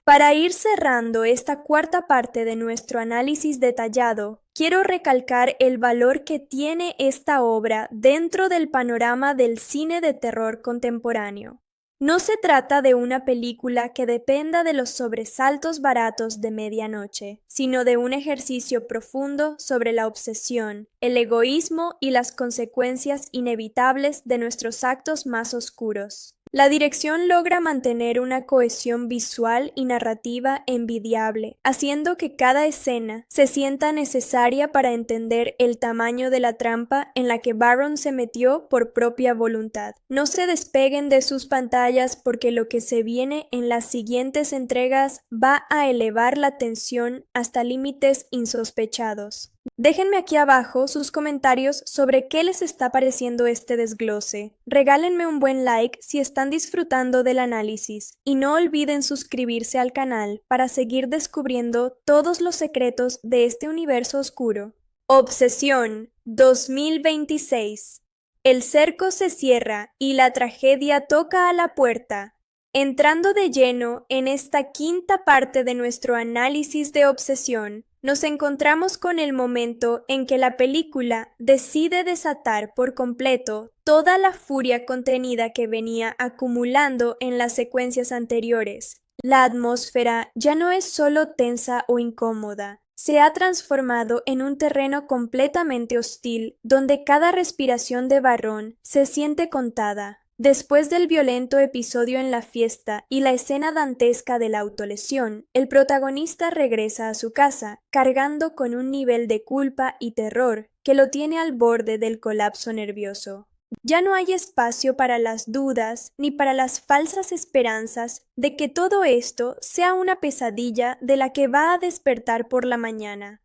Para ir cerrando esta cuarta parte de nuestro análisis detallado, quiero recalcar el valor que tiene esta obra dentro del panorama del cine de terror contemporáneo. No se trata de una película que dependa de los sobresaltos baratos de medianoche, sino de un ejercicio profundo sobre la obsesión, el egoísmo y las consecuencias inevitables de nuestros actos más oscuros. La dirección logra mantener una cohesión visual y narrativa envidiable, haciendo que cada escena se sienta necesaria para entender el tamaño de la trampa en la que Baron se metió por propia voluntad. No se despeguen de sus pantallas porque lo que se viene en las siguientes entregas va a elevar la tensión hasta límites insospechados. Déjenme aquí abajo sus comentarios sobre qué les está pareciendo este desglose. Regálenme un buen like si están disfrutando del análisis y no olviden suscribirse al canal para seguir descubriendo todos los secretos de este universo oscuro. Obsesión 2026. El cerco se cierra y la tragedia toca a la puerta. Entrando de lleno en esta quinta parte de nuestro análisis de obsesión, nos encontramos con el momento en que la película decide desatar por completo toda la furia contenida que venía acumulando en las secuencias anteriores. La atmósfera ya no es solo tensa o incómoda, se ha transformado en un terreno completamente hostil donde cada respiración de Varrón se siente contada. Después del violento episodio en la fiesta y la escena dantesca de la autolesión, el protagonista regresa a su casa, cargando con un nivel de culpa y terror que lo tiene al borde del colapso nervioso. Ya no hay espacio para las dudas ni para las falsas esperanzas de que todo esto sea una pesadilla de la que va a despertar por la mañana.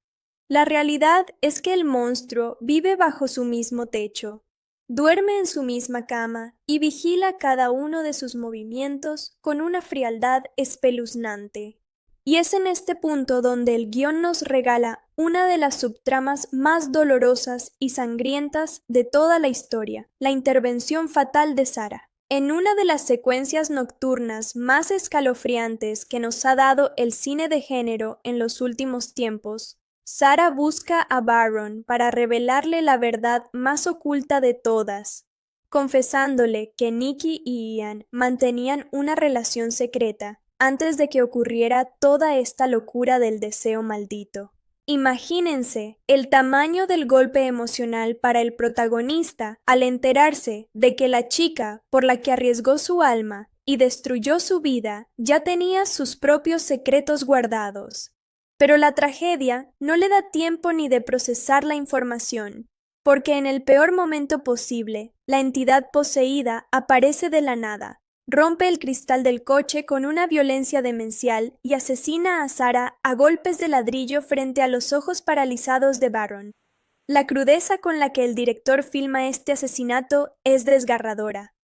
La realidad es que el monstruo vive bajo su mismo techo. Duerme en su misma cama y vigila cada uno de sus movimientos con una frialdad espeluznante. Y es en este punto donde el guión nos regala una de las subtramas más dolorosas y sangrientas de toda la historia, la intervención fatal de Sarah. En una de las secuencias nocturnas más escalofriantes que nos ha dado el cine de género en los últimos tiempos, Sarah busca a Varrón para revelarle la verdad más oculta de todas, confesándole que Nikki y Ian mantenían una relación secreta antes de que ocurriera toda esta locura del deseo maldito. Imagínense el tamaño del golpe emocional para el protagonista al enterarse de que la chica por la que arriesgó su alma y destruyó su vida ya tenía sus propios secretos guardados. Pero la tragedia no le da tiempo ni de procesar la información, porque en el peor momento posible, la entidad poseída aparece de la nada, rompe el cristal del coche con una violencia demencial y asesina a Sarah a golpes de ladrillo frente a los ojos paralizados de Varrón. La crudeza con la que el director filma este asesinato es desgarradora.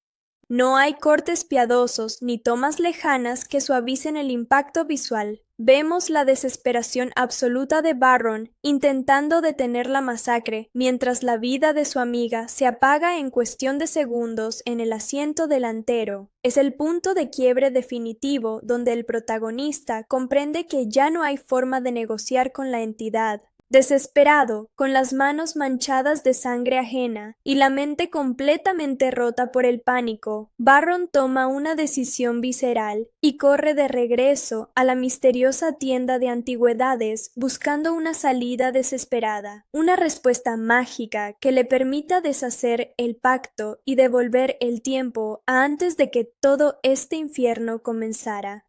No hay cortes piadosos ni tomas lejanas que suavicen el impacto visual. Vemos la desesperación absoluta de Varrón intentando detener la masacre mientras la vida de su amiga se apaga en cuestión de segundos en el asiento delantero. Es el punto de quiebre definitivo donde el protagonista comprende que ya no hay forma de negociar con la entidad. Desesperado, con las manos manchadas de sangre ajena y la mente completamente rota por el pánico, Varrón toma una decisión visceral y corre de regreso a la misteriosa tienda de antigüedades buscando una salida desesperada, una respuesta mágica que le permita deshacer el pacto y devolver el tiempo a antes de que todo este infierno comenzara.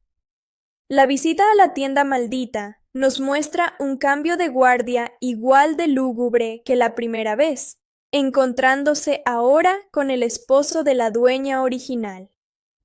La visita a la tienda maldita nos muestra un cambio de guardia igual de lúgubre que la primera vez, encontrándose ahora con el esposo de la dueña original.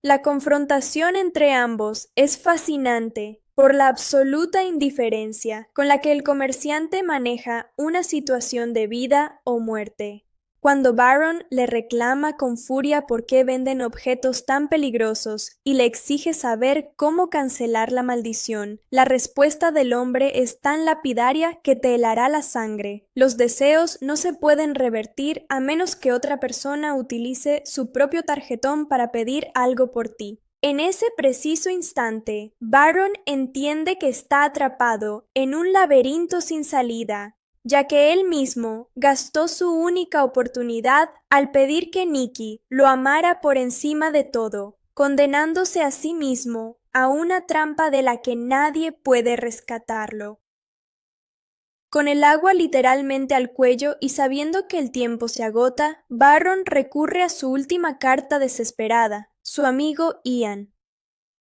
La confrontación entre ambos es fascinante por la absoluta indiferencia con la que el comerciante maneja una situación de vida o muerte. Cuando Varrón le reclama con furia por qué venden objetos tan peligrosos y le exige saber cómo cancelar la maldición, la respuesta del hombre es tan lapidaria que te helará la sangre. Los deseos no se pueden revertir a menos que otra persona utilice su propio tarjetón para pedir algo por ti. En ese preciso instante, Varrón entiende que está atrapado en un laberinto sin salida, ya que él mismo gastó su única oportunidad al pedir que Nikki lo amara por encima de todo, condenándose a sí mismo a una trampa de la que nadie puede rescatarlo. Con el agua literalmente al cuello y sabiendo que el tiempo se agota, Varrón recurre a su última carta desesperada, su amigo Ian.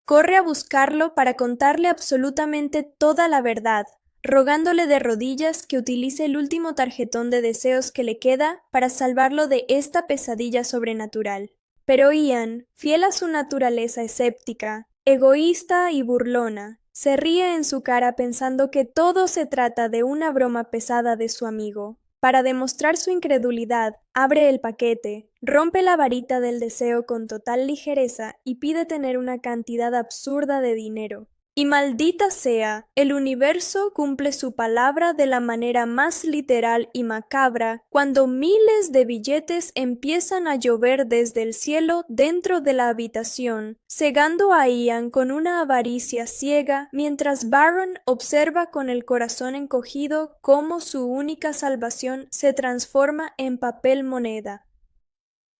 Corre a buscarlo para contarle absolutamente toda la verdad, rogándole de rodillas que utilice el último tarjetón de deseos que le queda para salvarlo de esta pesadilla sobrenatural. Pero Ian, fiel a su naturaleza escéptica, egoísta y burlona, se ríe en su cara pensando que todo se trata de una broma pesada de su amigo. Para demostrar su incredulidad, abre el paquete, rompe la varita del deseo con total ligereza y pide tener una cantidad absurda de dinero. Y maldita sea, el universo cumple su palabra de la manera más literal y macabra cuando miles de billetes empiezan a llover desde el cielo dentro de la habitación, cegando a Ian con una avaricia ciega mientras Baron observa con el corazón encogido cómo su única salvación se transforma en papel moneda.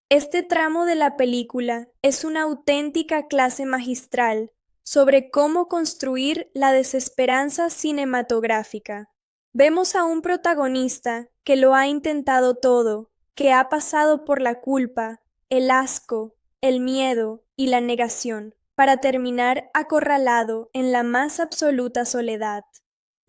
Este tramo de la película es una auténtica clase magistral sobre cómo construir la desesperanza cinematográfica. Vemos a un protagonista que lo ha intentado todo, que ha pasado por la culpa, el asco, el miedo y la negación, para terminar acorralado en la más absoluta soledad.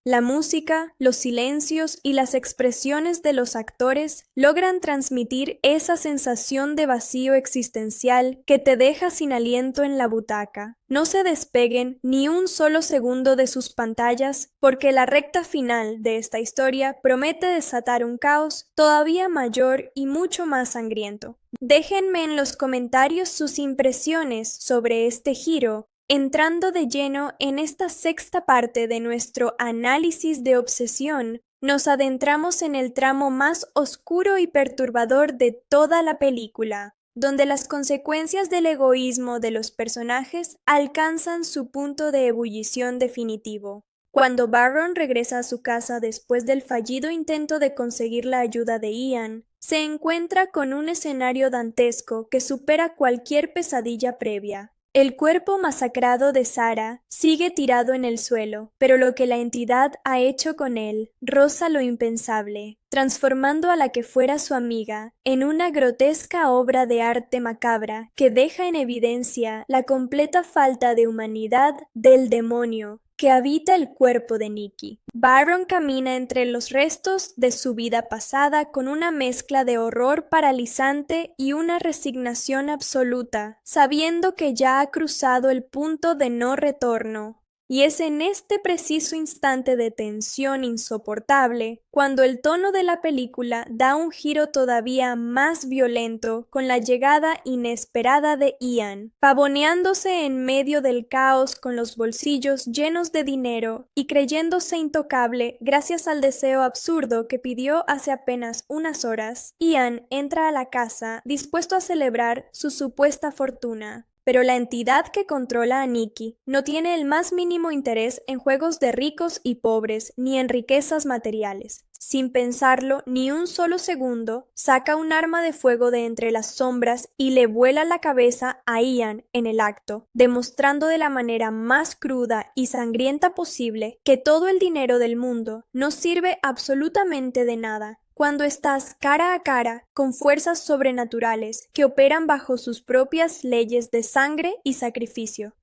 La música, los silencios y las expresiones de los actores logran transmitir esa sensación de vacío existencial que te deja sin aliento en la butaca. No se despeguen ni un solo segundo de sus pantallas porque la recta final de esta historia promete desatar un caos todavía mayor y mucho más sangriento. Déjenme en los comentarios sus impresiones sobre este giro. Entrando de lleno en esta sexta parte de nuestro análisis de obsesión, nos adentramos en el tramo más oscuro y perturbador de toda la película, donde las consecuencias del egoísmo de los personajes alcanzan su punto de ebullición definitivo. Cuando Baron regresa a su casa después del fallido intento de conseguir la ayuda de Ian, se encuentra con un escenario dantesco que supera cualquier pesadilla previa. El cuerpo masacrado de Sarah sigue tirado en el suelo, pero lo que la entidad ha hecho con él roza lo impensable, transformando a la que fuera su amiga en una grotesca obra de arte macabra que deja en evidencia la completa falta de humanidad del demonio que habita el cuerpo de Nikki. Baron camina entre los restos de su vida pasada con una mezcla de horror paralizante y una resignación absoluta, sabiendo que ya ha cruzado el punto de no retorno. Y es en este preciso instante de tensión insoportable cuando el tono de la película da un giro todavía más violento con la llegada inesperada de Ian, pavoneándose en medio del caos con los bolsillos llenos de dinero y creyéndose intocable gracias al deseo absurdo que pidió hace apenas unas horas. Ian entra a la casa dispuesto a celebrar su supuesta fortuna. Pero la entidad que controla a Nikki no tiene el más mínimo interés en juegos de ricos y pobres ni en riquezas materiales. Sin pensarlo ni un solo segundo, saca un arma de fuego de entre las sombras y le vuela la cabeza a Ian en el acto, demostrando de la manera más cruda y sangrienta posible que todo el dinero del mundo no sirve absolutamente de nada cuando estás cara a cara con fuerzas sobrenaturales que operan bajo sus propias leyes de sangre y sacrificio.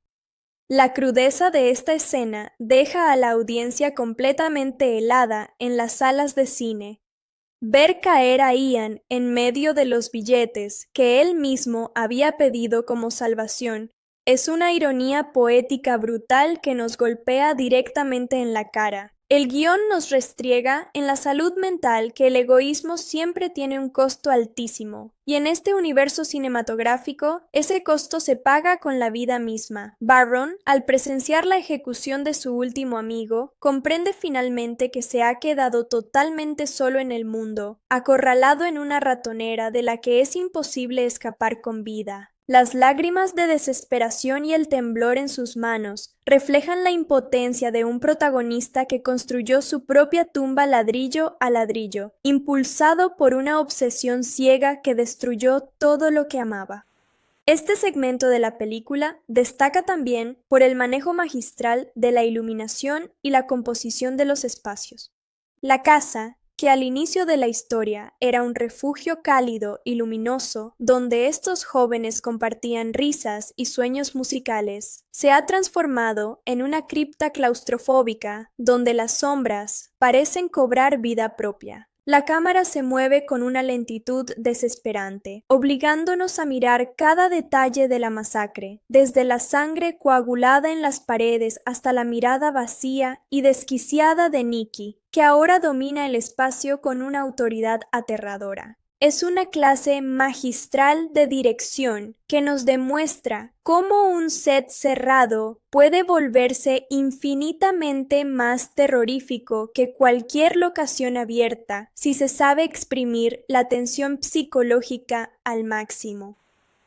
La crudeza de esta escena deja a la audiencia completamente helada en las salas de cine. Ver caer a Ian en medio de los billetes que él mismo había pedido como salvación es una ironía poética brutal que nos golpea directamente en la cara. El guión nos restriega en la salud mental que el egoísmo siempre tiene un costo altísimo, y en este universo cinematográfico, ese costo se paga con la vida misma. Baron, al presenciar la ejecución de su último amigo, comprende finalmente que se ha quedado totalmente solo en el mundo, acorralado en una ratonera de la que es imposible escapar con vida. Las lágrimas de desesperación y el temblor en sus manos reflejan la impotencia de un protagonista que construyó su propia tumba ladrillo a ladrillo, impulsado por una obsesión ciega que destruyó todo lo que amaba. Este segmento de la película destaca también por el manejo magistral de la iluminación y la composición de los espacios. La casa, que al inicio de la historia era un refugio cálido y luminoso donde estos jóvenes compartían risas y sueños musicales, se ha transformado en una cripta claustrofóbica donde las sombras parecen cobrar vida propia. La cámara se mueve con una lentitud desesperante, obligándonos a mirar cada detalle de la masacre, desde la sangre coagulada en las paredes hasta la mirada vacía y desquiciada de Nikki, que ahora domina el espacio con una autoridad aterradora. Es una clase magistral de dirección que nos demuestra cómo un set cerrado puede volverse infinitamente más terrorífico que cualquier locación abierta si se sabe exprimir la tensión psicológica al máximo.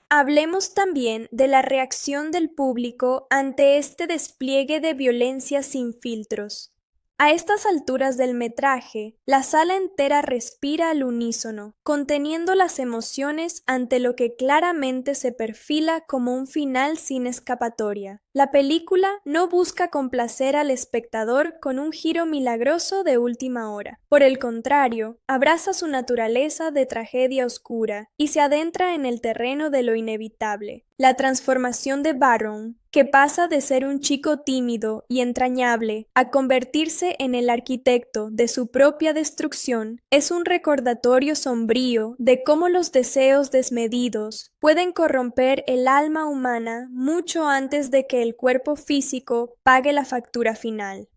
Hablemos también de la reacción del público ante este despliegue de violencia sin filtros. A estas alturas del metraje, la sala entera respira al unísono, conteniendo las emociones ante lo que claramente se perfila como un final sin escapatoria. La película no busca complacer al espectador con un giro milagroso de última hora. Por el contrario, abraza su naturaleza de tragedia oscura y se adentra en el terreno de lo inevitable. La transformación de Baron, que pasa de ser un chico tímido y entrañable a convertirse en el arquitecto de su propia destrucción, es un recordatorio sombrío de cómo los deseos desmedidos pueden corromper el alma humana mucho antes de que el cuerpo físico pague la factura final.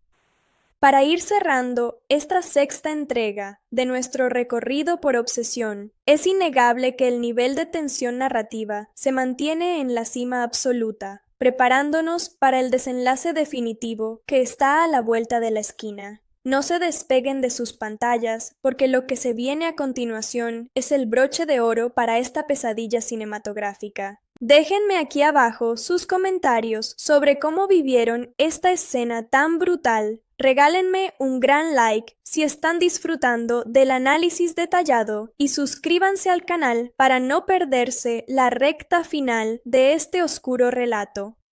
Para ir cerrando esta sexta entrega de nuestro recorrido por Obsesión, es innegable que el nivel de tensión narrativa se mantiene en la cima absoluta, preparándonos para el desenlace definitivo que está a la vuelta de la esquina. No se despeguen de sus pantallas, porque lo que se viene a continuación es el broche de oro para esta pesadilla cinematográfica. Déjenme aquí abajo sus comentarios sobre cómo vivieron esta escena tan brutal. Regálenme un gran like si están disfrutando del análisis detallado y suscríbanse al canal para no perderse la recta final de este oscuro relato.